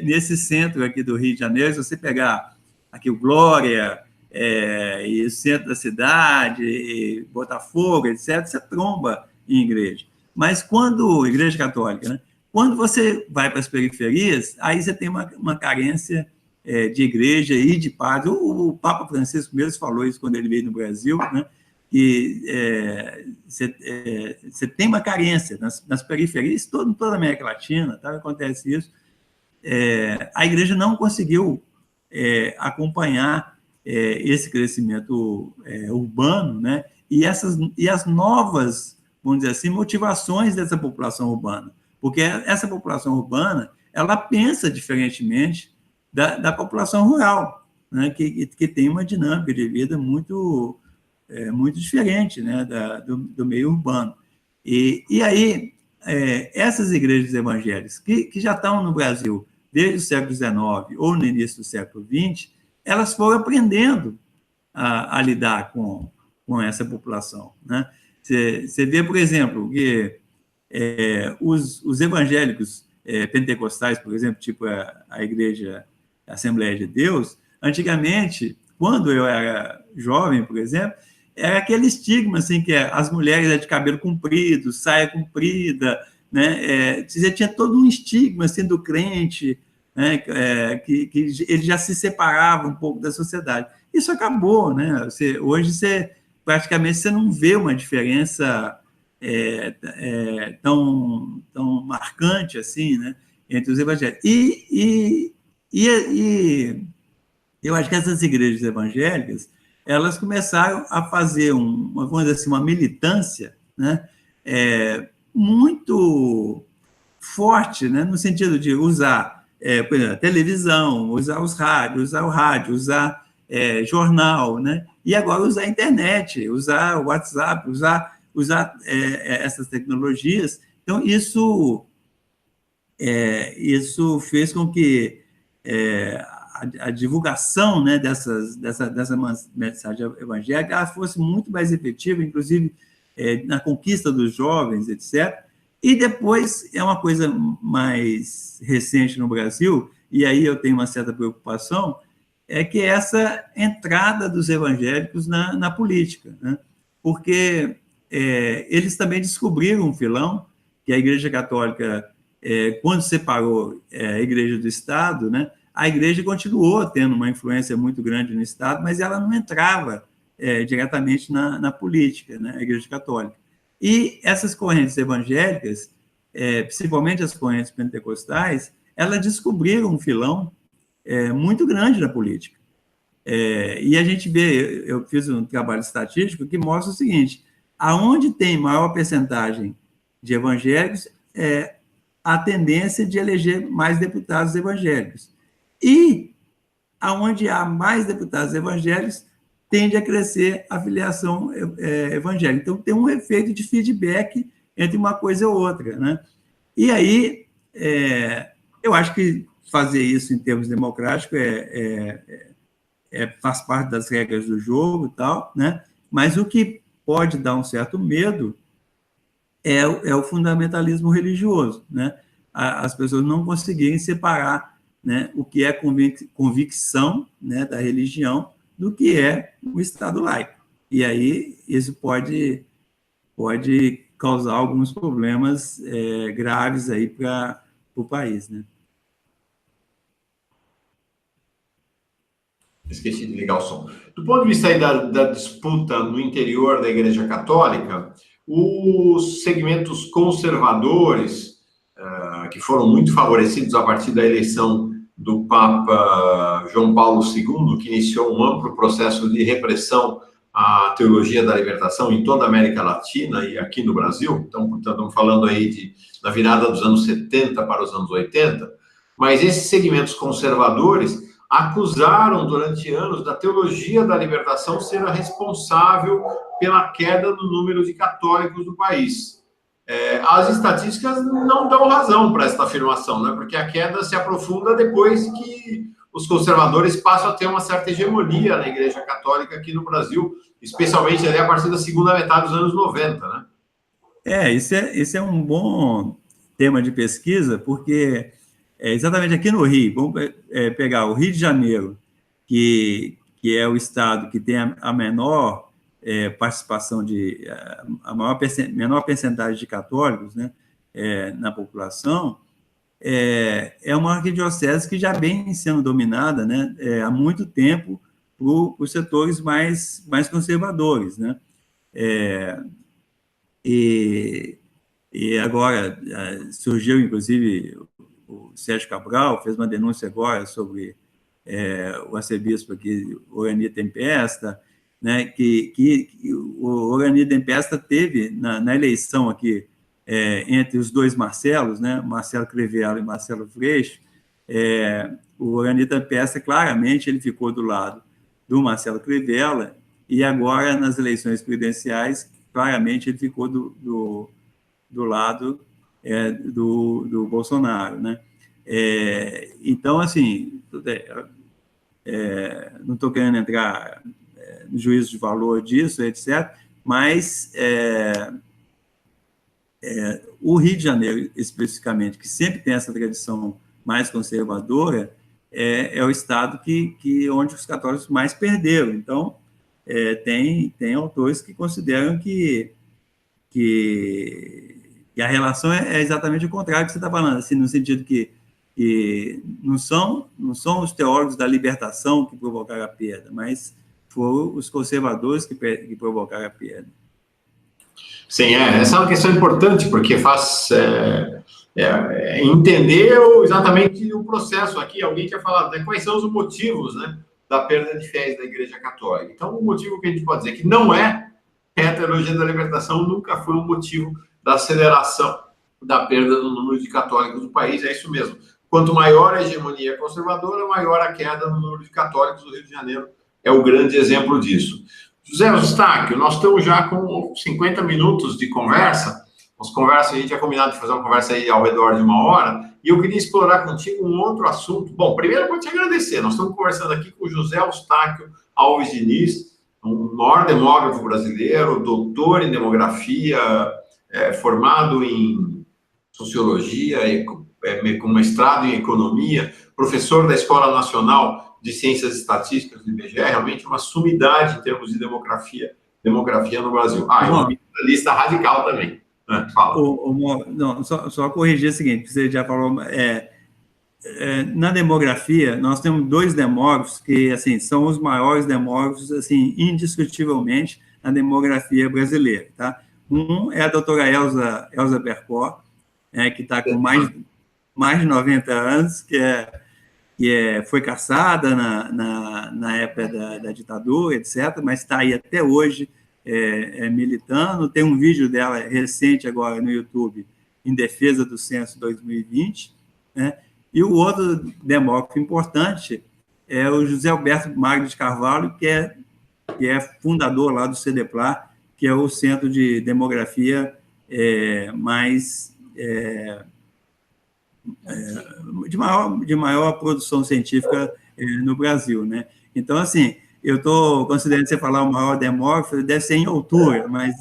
nesse centro aqui do Rio de Janeiro. Se você pegar aqui o Glória, e o centro da cidade, e Botafogo, etc., você tromba em igreja. Mas quando, Igreja Católica, né? Quando você vai para as periferias, aí você tem uma carência de igreja e de padre. O Papa Francisco mesmo falou isso quando ele veio no Brasil, né? você tem uma carência nas periferias, toda a América Latina, tá? Acontece isso. A igreja não conseguiu acompanhar esse crescimento urbano, né? E as novas, vamos dizer assim, motivações dessa população urbana, porque essa população urbana ela pensa diferentemente da população rural, né? Que tem uma dinâmica de vida muito diferente, né? Do meio urbano. E aí, essas igrejas evangélicas que já estão no Brasil desde o século XIX ou no início do século XX, elas foram aprendendo a lidar com essa população, né? Você vê, por exemplo, que os evangélicos pentecostais, por exemplo, tipo a Igreja Assembleia de Deus, antigamente, quando eu era jovem, por exemplo, era aquele estigma, assim, que as mulheres de cabelo comprido, saia comprida, né? Você tinha todo um estigma, assim, do crente, né? Que ele já se separava um pouco da sociedade. Isso acabou, né? Hoje, praticamente, você não vê uma diferença tão marcante, assim, né? Entre os evangélicos. E eu acho que essas igrejas evangélicas, elas começaram a fazer vamos dizer assim, uma militância, né, muito forte, né, no sentido de usar, por exemplo, a televisão, usar o rádio, usar jornal, né, e agora usar a internet, usar o WhatsApp, usar essas tecnologias. Então, isso fez com que a divulgação, né, dessa mensagem evangélica ela fosse muito mais efetiva, inclusive na conquista dos jovens, etc. E depois, é uma coisa mais recente no Brasil, e aí eu tenho uma certa preocupação, é que essa entrada dos evangélicos na política, né? Porque eles também descobriram um filão, que a Igreja Católica, quando separou a Igreja do Estado, né, a igreja continuou tendo uma influência muito grande no Estado, mas ela não entrava diretamente na política, né, a Igreja Católica. E essas correntes evangélicas, principalmente as correntes pentecostais, elas descobriram um filão muito grande na política. E a gente vê, eu fiz um trabalho estatístico que mostra o seguinte: aonde tem maior percentagem de evangélicos, a tendência de eleger mais deputados evangélicos. E aonde há mais deputados evangélicos, tende a crescer a filiação evangélica. Então, tem um efeito de feedback entre uma coisa e outra, né? E aí, eu acho que fazer isso em termos democráticos faz parte das regras do jogo e tal, né? Mas o que pode dar um certo medo é o fundamentalismo religioso, né? As pessoas não conseguirem separar, né, o que é convicção, né, da religião do que é o Estado laico. E aí isso pode causar alguns problemas graves aí para o país, né? Esqueci de ligar o som. Do ponto de vista aí da disputa no interior da Igreja Católica, os segmentos conservadores, que foram muito favorecidos a partir da eleição do Papa João Paulo II, que iniciou um amplo processo de repressão à teologia da libertação em toda a América Latina e aqui no Brasil. Então, portanto, estamos falando aí da virada dos anos 70 para os anos 80, mas esses segmentos conservadores acusaram durante anos da teologia da libertação ser a responsável pela queda no número de católicos do país. As estatísticas não dão razão para esta afirmação, né? Porque a queda se aprofunda depois que os conservadores passam a ter uma certa hegemonia na Igreja Católica aqui no Brasil, especialmente ali a partir da segunda metade dos anos 90, né? Esse é um bom tema de pesquisa, porque exatamente aqui no Rio, vamos pegar o Rio de Janeiro, que é o estado que tem a menor participação a menor percentagem de católicos, né, na população, é uma arquidiocese que já vem sendo dominada, né, há muito tempo por setores mais conservadores, né? E, e agora surgiu, inclusive, o Sérgio Cabral fez uma denúncia agora sobre o arcebispo aqui, Orani Tempesta, né, que o Orani Tempesta teve na eleição aqui entre os dois Marcelos, né, Marcelo Crivella e Marcelo Freixo, o Orani Tempesta claramente ele ficou do lado do Marcelo Crivella, e agora nas eleições presidenciais claramente ele ficou do lado do Bolsonaro, né? Então, assim, não estou querendo entrar no juízo de valor disso, etc., mas o Rio de Janeiro, especificamente, que sempre tem essa tradição mais conservadora, é o estado onde os católicos mais perderam. Então, tem autores que consideram que a relação é exatamente o contrário que você está falando, assim, no sentido que não são os teólogos da libertação que provocaram a perda, mas foram os conservadores que provocaram a perda. Sim, essa é uma questão importante, porque faz entender exatamente o processo aqui. Alguém tinha falado, né, quais são os motivos, né, da perda de fiéis da Igreja Católica. Então, o motivo que a gente pode dizer que não é a teologia da libertação, nunca foi um motivo da aceleração da perda do número de católicos do país, é isso mesmo. Quanto maior a hegemonia conservadora, maior a queda no número de católicos do Rio de Janeiro. É o grande exemplo disso. José Eustáquio, nós estamos já com 50 minutos de conversa. A gente tinha combinado de fazer uma conversa aí ao redor de 1 hora, e eu queria explorar contigo um outro assunto. Bom, primeiro eu vou te agradecer. Nós estamos conversando aqui com o José Eustáquio Alves Diniz, um maior demógrafo brasileiro, doutor em demografia, formado em sociologia, com mestrado em economia, professor da Escola Nacional de Ciências Estatísticas do IBGE, realmente uma sumidade em termos de demografia no Brasil. E um ambientalista radical também. Fala. Não, só corrigir o seguinte, você já falou, na demografia, nós temos 2 demógrafos que, assim, são os maiores demógrafos, assim, indiscutivelmente, na demografia brasileira, tá? Um é a doutora Elza Bercó, que está com mais de 90 anos, foi caçada na época da ditadura, etc., mas está aí até hoje militando. Tem um vídeo dela recente agora no YouTube, em defesa do censo 2020, né? E o outro demógrafo importante é o José Alberto Magno de Carvalho, que é fundador lá do CEDEPLAR, que é o Centro de Demografia de maior produção científica no Brasil, né? Então, assim, eu estou considerando você falar o maior demógrafo, deve ser em altura, mas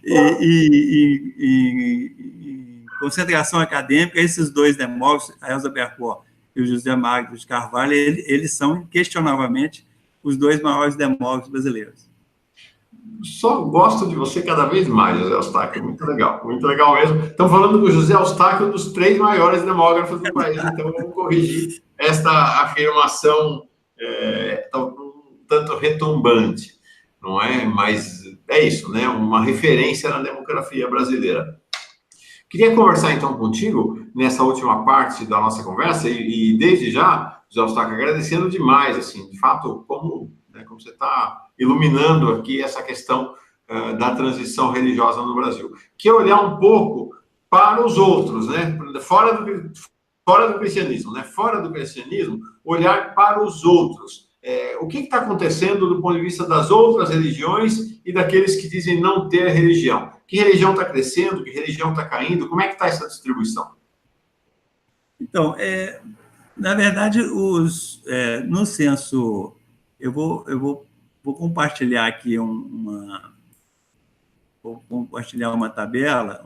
em concentração acadêmica, esses 2 demógrafos, a Elza Bercó e o José Magno de Carvalho, eles são, inquestionavelmente, os 2 maiores demógrafos brasileiros. Só gosto de você cada vez mais, José Eustáquio. Muito legal mesmo. Estamos falando do José Eustáquio, dos 3 maiores demógrafos do país, então vamos corrigir esta afirmação tanto retumbante, não é? Mas é isso, né? Uma referência na demografia brasileira. Queria conversar então contigo nessa última parte da nossa conversa e desde já, José Eustáquio, agradecendo demais, assim, de fato, como você está iluminando aqui essa questão da transição religiosa no Brasil. Que é olhar um pouco para os outros, né? Fora do cristianismo, né? Fora do cristianismo, olhar para os outros. O que está acontecendo do ponto de vista das outras religiões e daqueles que dizem não ter religião? Que religião está crescendo? Que religião está caindo? Como é que está essa distribuição? Então, na verdade, no censo, eu vou compartilhar aqui vou compartilhar uma tabela,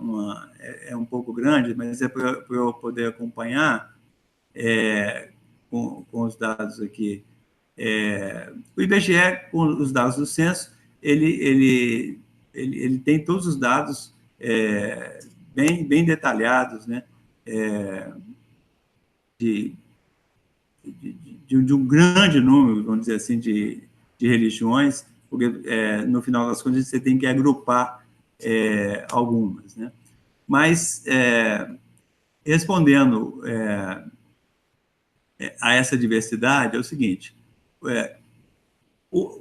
um pouco grande, mas é para eu poder acompanhar com os dados aqui. O IBGE, com os dados do censo, ele tem todos os dados bem detalhados, né? De um grande número, vamos dizer assim, de religiões, porque, no final das contas, você tem que agrupar algumas, né? Mas, respondendo a essa diversidade, é o seguinte,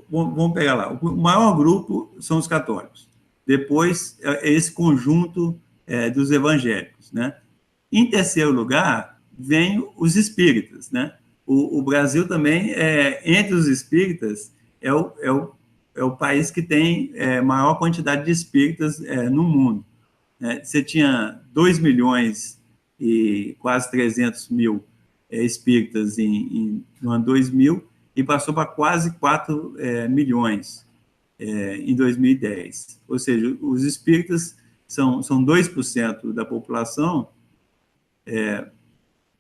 vamos pegar lá, o maior grupo são os católicos, depois esse conjunto dos evangélicos, né? Em terceiro lugar, vem os espíritas, né? O Brasil também, entre os espíritas, é o país que tem maior quantidade de espíritas no mundo. Você tinha 2 milhões e quase 300 mil espíritas no ano 2000 e passou para quase 4 milhões em 2010. Ou seja, os espíritas são 2% da população,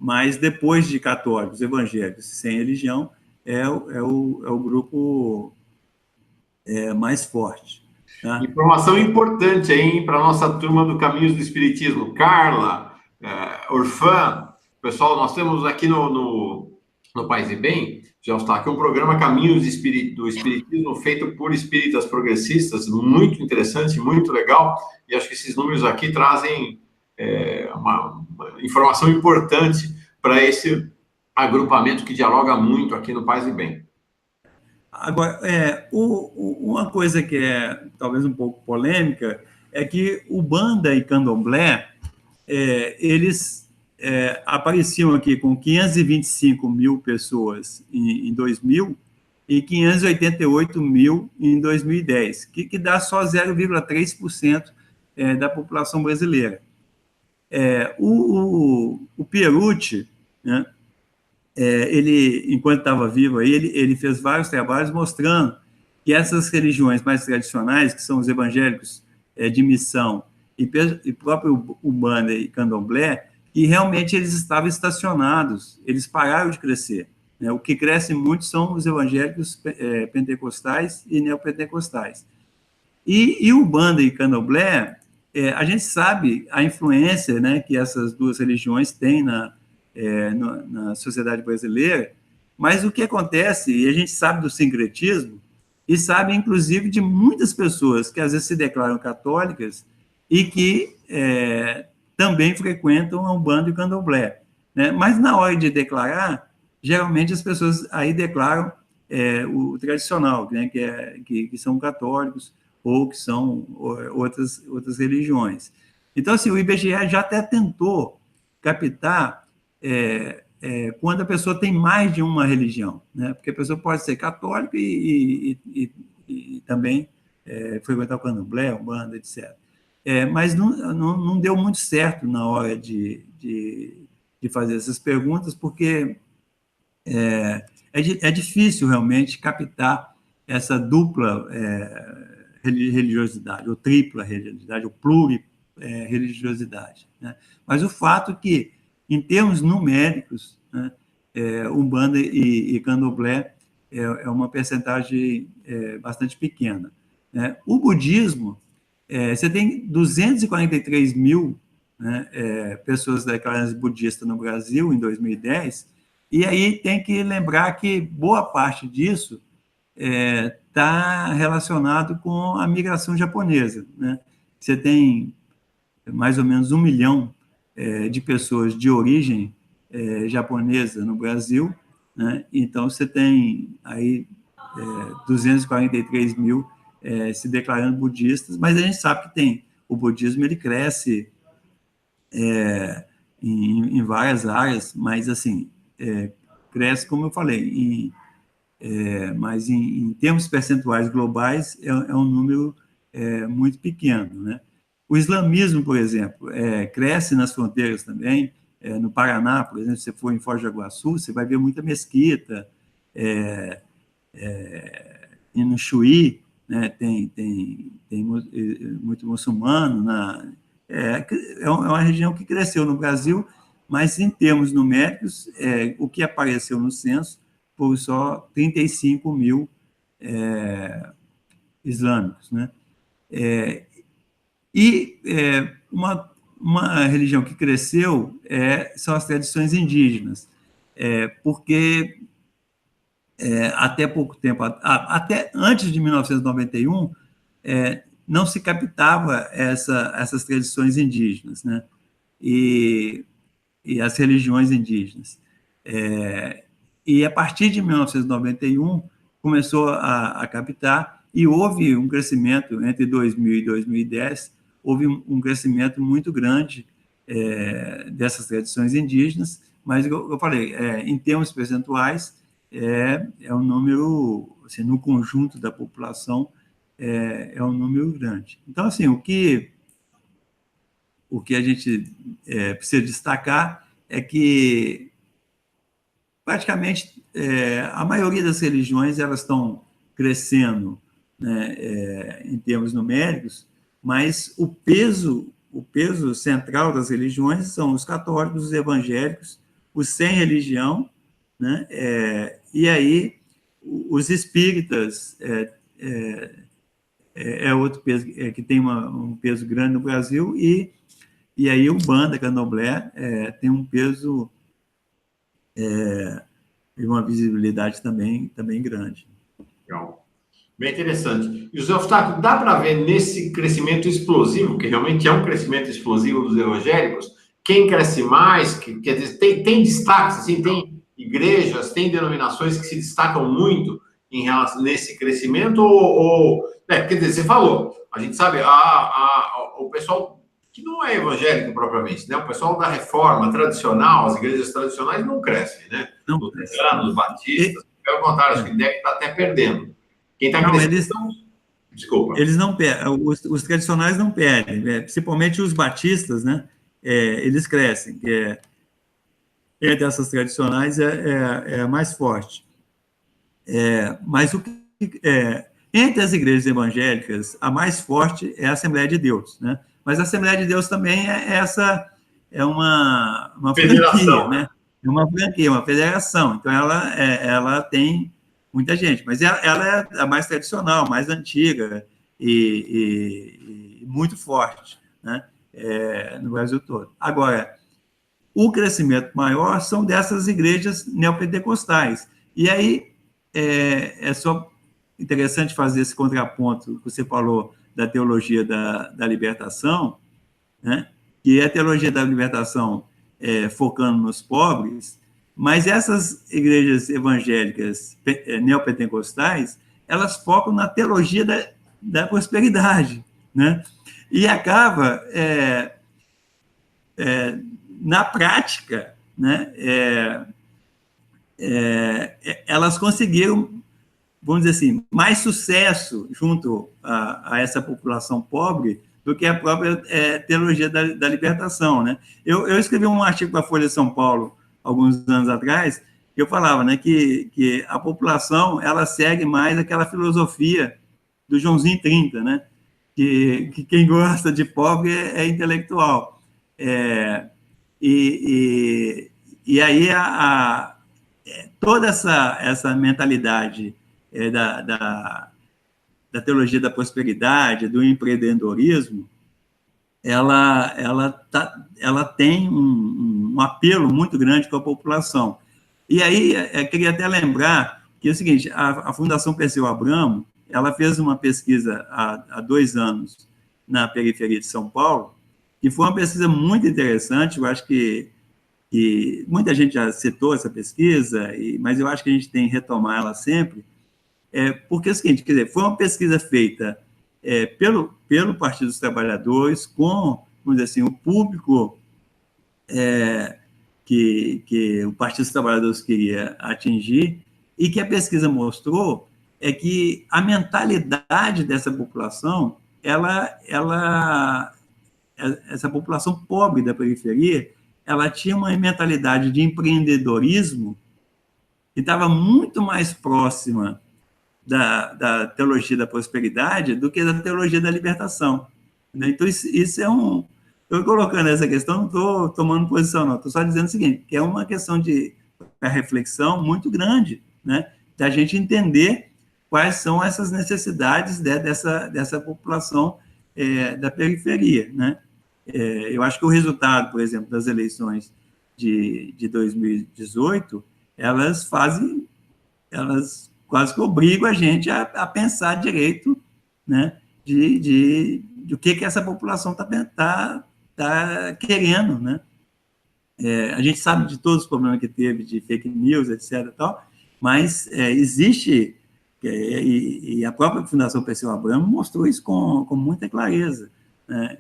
mas depois de católicos, evangélicos sem religião, é o grupo mais forte. Tá? Informação importante aí para a nossa turma do Caminhos do Espiritismo. Carla, Orfã, pessoal, nós temos aqui no Paz e Bem, já está aqui um programa Caminhos do Espiritismo feito por espíritas progressistas, muito interessante, muito legal, e acho que esses números aqui trazem uma informação importante para esse agrupamento que dialoga muito aqui no Paz e Bem. Agora, uma coisa que é talvez um pouco polêmica é que o Banda e Candomblé, eles apareciam aqui com 525 mil pessoas em 2000 e 588 mil em 2010, que dá só 0,3% da população brasileira. O Pierucci, né, ele, enquanto estava vivo, aí, ele fez vários trabalhos mostrando que essas religiões mais tradicionais, que são os evangélicos de missão e próprio Umbanda e Candomblé, que realmente eles estavam estacionados, eles pararam de crescer. Né? O que cresce muito são os evangélicos pentecostais e neopentecostais. E Umbanda e Candomblé, a gente sabe a influência, né, que essas duas religiões têm na sociedade brasileira, mas o que acontece, e a gente sabe do sincretismo, e sabe, inclusive, de muitas pessoas que às vezes se declaram católicas e que também frequentam a Umbanda e o Candomblé. Né? Mas na hora de declarar, geralmente as pessoas aí declaram o tradicional, né? que são católicos ou que são outras religiões. Então, assim, o IBGE já até tentou captar quando a pessoa tem mais de uma religião, né? Porque a pessoa pode ser católica e também frequentar o Candomblé, Umbanda, etc. Mas não deu muito certo na hora de fazer essas perguntas, porque é difícil realmente captar essa dupla religiosidade, ou tripla religiosidade, ou plurireligiosidade. Né? Mas o fato é que, em termos numéricos, né, Umbanda e Candomblé é uma percentagem bastante pequena. Né? O budismo, você tem 243 mil, né, pessoas declaradas budistas no Brasil em 2010, e aí tem que lembrar que boa parte disso está relacionado com a migração japonesa. Né? Você tem mais ou menos 1 milhão de pessoas de origem japonesa no Brasil, né? Então você tem aí 243 mil se declarando budistas, mas a gente sabe que o budismo ele cresce em várias áreas, mas assim, cresce, como eu falei, mas em termos percentuais globais é um número muito pequeno, né? O islamismo, por exemplo, cresce nas fronteiras também. No Paraná, por exemplo, se você for em Foz do Iguaçu, você vai ver muita mesquita. E no Chuí, né, tem muito muçulmano. É uma região que cresceu no Brasil, mas em termos numéricos, o que apareceu no censo foi só 35 mil islâmicos, né? Uma religião que cresceu são as tradições indígenas, porque até pouco tempo, até antes de 1991, não se captava essas tradições indígenas, né? E as religiões indígenas. E a partir de 1991 começou a captar, e houve um crescimento entre 2000 e 2010, houve um crescimento muito grande dessas tradições indígenas, mas eu falei, em termos percentuais, é um número, assim, no conjunto da população, é um número grande. Então, assim, o que a gente precisa destacar é que praticamente a maioria das religiões elas estão crescendo, né, em termos numéricos, mas o peso central das religiões são os católicos, os evangélicos, os sem religião, né, e aí os espíritas outro peso que tem um peso grande no Brasil, e aí o Umbanda, Candomblé, tem um peso e uma visibilidade também grande. Legal. Bem interessante. E, José Eustáquio, dá para ver nesse crescimento explosivo, que realmente é um crescimento explosivo dos evangélicos, quem cresce mais, quer dizer, tem destaques, assim, tem igrejas, tem denominações que se destacam muito em relação nesse crescimento, quer dizer, você falou, a gente sabe, o pessoal que não é evangélico propriamente, né? O pessoal da reforma tradicional, as igrejas tradicionais não crescem, né? Os luteranos, os batistas, pelo contrário, acho que deve estar até perdendo. Quem está crescendo... Desculpa. Eles não perdem, os tradicionais não perdem, principalmente os batistas, né? Eles crescem, entre essas tradicionais é a mais forte. Mas entre as igrejas evangélicas, a mais forte é a Assembleia de Deus, né? Mas a Assembleia de Deus também é uma franquia, né? É uma franquia, uma federação. Então, ela tem muita gente, mas ela é a mais tradicional, mais antiga e muito forte, né? No Brasil todo. Agora, o crescimento maior são dessas igrejas neopentecostais. E aí, é só interessante fazer esse contraponto que você falou da teologia da libertação, né? Que é a teologia da libertação focando nos pobres, mas essas igrejas evangélicas neopentecostais, elas focam na teologia da prosperidade, né? E acaba, na prática, né, elas conseguiram, vamos dizer assim, mais sucesso junto a essa população pobre do que a própria teologia da libertação, né? Eu escrevi um artigo para a Folha de São Paulo alguns anos atrás, que eu falava, né, que a população ela segue mais aquela filosofia do Joãozinho 30, né? Que quem gosta de pobre é intelectual. E aí toda essa mentalidade da teologia da prosperidade, do empreendedorismo, ela tem um apelo muito grande com a população. E aí, eu queria até lembrar que é o seguinte, a Fundação Perseu Abramo, ela fez uma pesquisa há 2 anos na periferia de São Paulo, que foi uma pesquisa muito interessante, eu acho que muita gente já citou essa pesquisa, mas eu acho que a gente tem que retomar ela sempre, porque é o seguinte, quer dizer, foi uma pesquisa feita pelo Partido dos Trabalhadores, com, vamos dizer assim, o público que o Partido dos Trabalhadores queria atingir, e que a pesquisa mostrou que a mentalidade dessa população, essa população pobre da periferia, ela tinha uma mentalidade de empreendedorismo que estava muito mais próxima da teologia da prosperidade do que da teologia da libertação. Então, isso é estou colocando essa questão, não estou tomando posição, não. Estou só dizendo o seguinte, que é uma questão de reflexão muito grande, né? Da gente entender quais são essas necessidades dessa população da periferia, né? Eu acho que o resultado, por exemplo, das eleições de 2018, elas fazem elas quase que obrigam a gente a pensar direito, né, do que essa população tá querendo, né? A gente sabe de todos os problemas que teve de fake news, etc. e tal, mas existe, e a própria Fundação Perseu Abramo mostrou isso com muita clareza, né?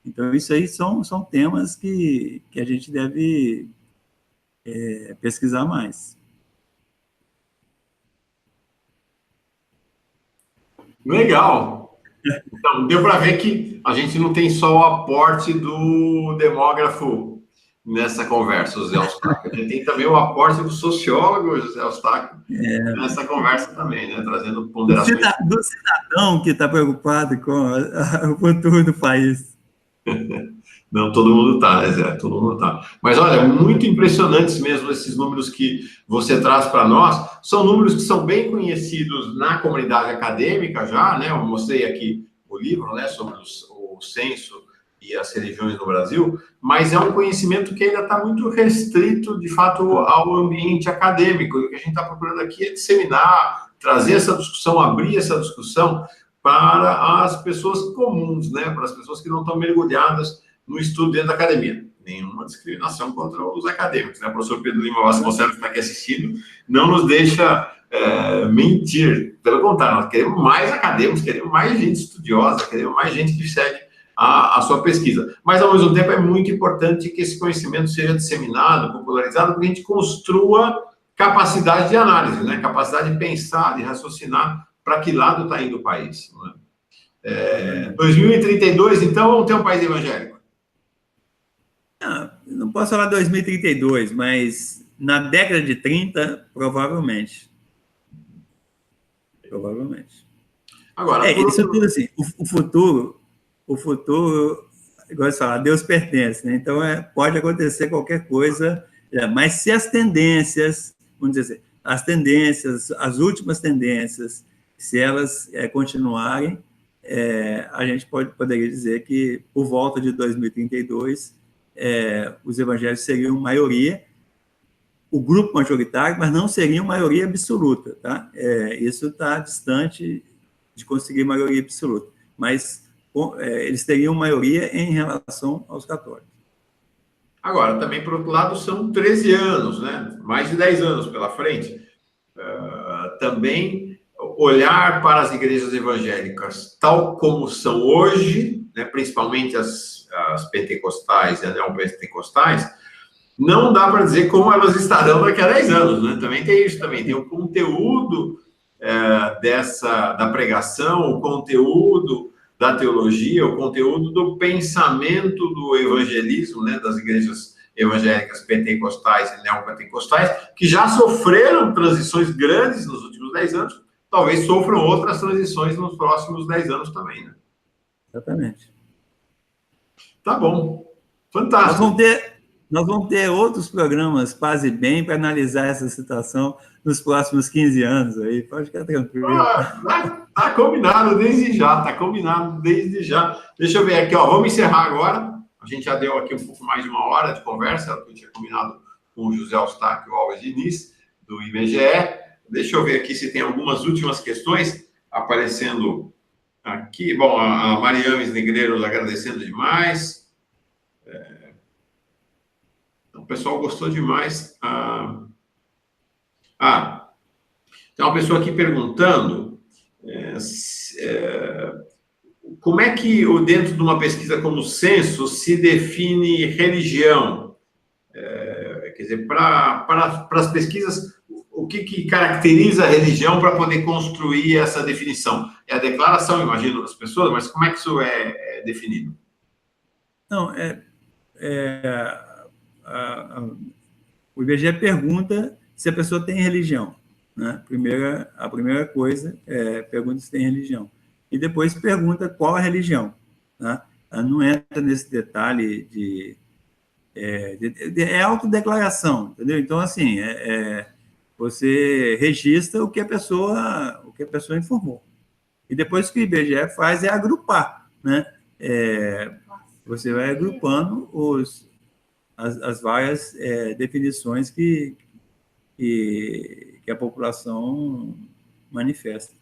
Então, isso aí são temas que a gente deve pesquisar mais. Legal. Então, deu para ver que a gente não tem só o aporte do demógrafo nessa conversa, José Eustáquio. A gente tem também o aporte do sociólogo, José Eustáquio, nessa conversa também, né? Trazendo ponderações. Do cidadão que está preocupado com o futuro do país. Não, todo mundo está, né, Zé? Todo mundo está. Mas, olha, muito impressionantes mesmo esses números que você traz para nós. São números que são bem conhecidos na comunidade acadêmica já, né? Eu mostrei aqui o livro, né, sobre o censo e as religiões no Brasil, mas é um conhecimento que ainda está muito restrito, de fato, ao ambiente acadêmico. E o que a gente está procurando aqui é disseminar, trazer essa discussão, abrir essa discussão para as pessoas comuns, né? Para as pessoas que não estão mergulhadas no estudo dentro da academia. Nenhuma discriminação contra os acadêmicos, né? O professor Pedro Lima Vasconcelos, que está aqui assistindo, não nos deixa mentir. Pelo contrário, nós queremos mais acadêmicos, queremos mais gente estudiosa, queremos mais gente que segue a sua pesquisa. Mas, ao mesmo tempo, é muito importante que esse conhecimento seja disseminado, popularizado, para que a gente construa capacidade de análise, né? Capacidade de pensar, de raciocinar para que lado está indo o país. Né? 2032, então, vamos ter um país evangélico? Não posso falar 2032, mas na década de 30, provavelmente. Provavelmente. Agora, isso tudo assim, o futuro, igual você fala, Deus pertence, né? Então pode acontecer qualquer coisa, mas se as tendências, vamos dizer assim, as tendências, as últimas tendências, se elas continuarem, a gente poderia dizer que por volta de 2032 os evangélicos seriam maioria, o grupo majoritário, mas não seriam maioria absoluta, tá? Isso está distante de conseguir maioria absoluta, mas eles teriam maioria em relação aos católicos. Agora, também, por outro lado, são 13 anos, né? Mais de 10 anos pela frente. Também olhar para as igrejas evangélicas tal como são hoje, né? Principalmente as pentecostais e as neopentecostais, não dá para dizer como elas estarão daqui a 10 anos, né? Também tem isso, também tem o conteúdo da pregação, o conteúdo da teologia, o conteúdo do pensamento do evangelismo, né, das igrejas evangélicas pentecostais e neopentecostais, que já sofreram transições grandes nos últimos 10 anos, talvez sofram outras transições nos próximos 10 anos também, né? Exatamente. Tá bom. Fantástico. Nós vamos ter outros programas, Paz e Bem, para analisar essa situação nos próximos 15 anos aí. Pode ficar tranquilo. Tá combinado desde já, Deixa eu ver aqui, ó. Vamos encerrar agora. A gente já deu aqui um pouco mais de uma hora de conversa, que eu tinha combinado com o José Eustáquio Alves Diniz, do IBGE. Deixa eu ver aqui se tem algumas últimas questões aparecendo aqui. Bom, a Mariames Negreiros agradecendo demais. O pessoal gostou demais. Tem uma pessoa aqui perguntando como é que, dentro de uma pesquisa como o censo, se define religião? Quer dizer, para as pesquisas, o que caracteriza a religião para poder construir essa definição? É a declaração, imagino, das pessoas, mas como é que isso é definido? Não, o IBGE pergunta se a pessoa tem religião, né? A primeira coisa pergunta se tem religião. E depois pergunta qual a religião. Tá? Ela não entra nesse detalhe é autodeclaração, entendeu? Então, assim, você registra o que a pessoa informou. E depois o que o IBGE faz é agrupar, né? Você vai agrupando as várias definições que que a população manifesta.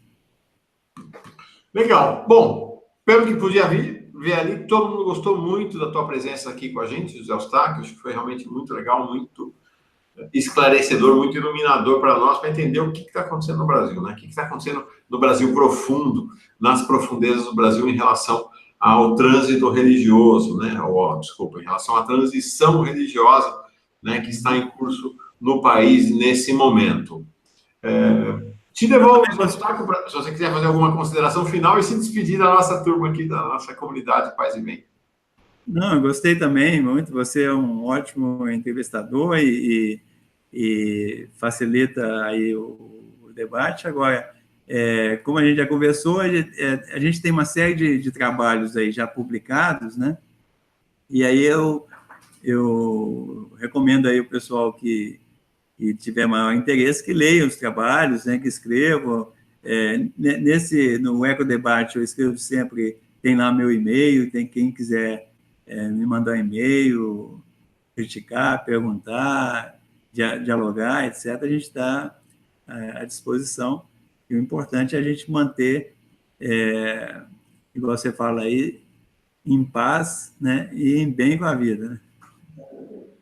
Legal. Bom, pelo que podia ver ali, todo mundo gostou muito da tua presença aqui com a gente, José Eustáquio. Acho que foi realmente muito legal, muito esclarecedor, muito iluminador para nós, para entender o que está acontecendo no Brasil, né? O que está acontecendo no Brasil profundo, nas profundezas do Brasil em relação ao trânsito religioso, né? Desculpa, em relação à transição religiosa, né, que está em curso no país nesse momento. Te devolvo o Eustáquio, se você quiser fazer alguma consideração final e se despedir da nossa turma aqui, da nossa comunidade Paz e Bem. Não, eu gostei também muito. Você é um ótimo entrevistador e facilita aí o debate. Agora, como a gente já conversou, a gente tem uma série de trabalhos aí já publicados, né? E aí eu recomendo aí o pessoal que tiver maior interesse que leia os trabalhos, né? Que escrevam. No Ecodebate eu escrevo sempre, tem lá meu e-mail, tem quem quiser me mandar um e-mail, criticar, perguntar, dialogar, etc., a gente está à disposição. E o importante é a gente manter, igual você fala aí, em paz, né, e em bem com a vida.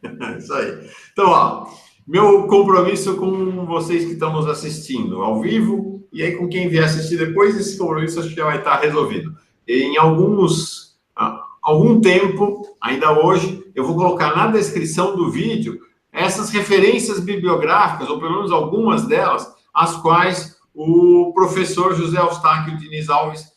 Né? Isso aí. Então, ó, meu compromisso com vocês que estão nos assistindo ao vivo, e aí com quem vier assistir depois, esse compromisso acho que já vai estar resolvido. Em algum tempo, ainda hoje, eu vou colocar na descrição do vídeo essas referências bibliográficas, ou pelo menos algumas delas, as quais o professor José Eustáquio Diniz Alves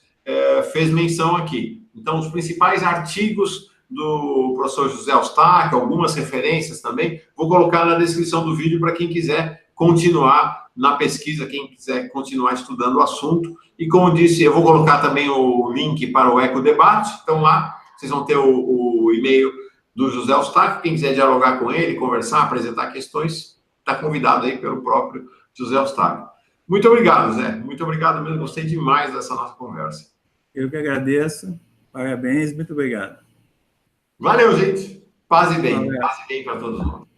fez menção aqui. Então, os principais artigos do professor José Eustáquio, algumas referências também, vou colocar na descrição do vídeo para quem quiser continuar na pesquisa, quem quiser continuar estudando o assunto. E como disse, eu vou colocar também o link para o Ecodebate, então lá vocês vão ter o e-mail do José Eustáquio. Quem quiser dialogar com ele, conversar, apresentar questões, está convidado aí pelo próprio José Eustáquio. Muito obrigado, Zé. Muito obrigado mesmo. Gostei demais dessa nossa conversa. Eu que agradeço. Parabéns. Muito obrigado. Valeu, gente. Paz e bem. Paz e bem para todos nós.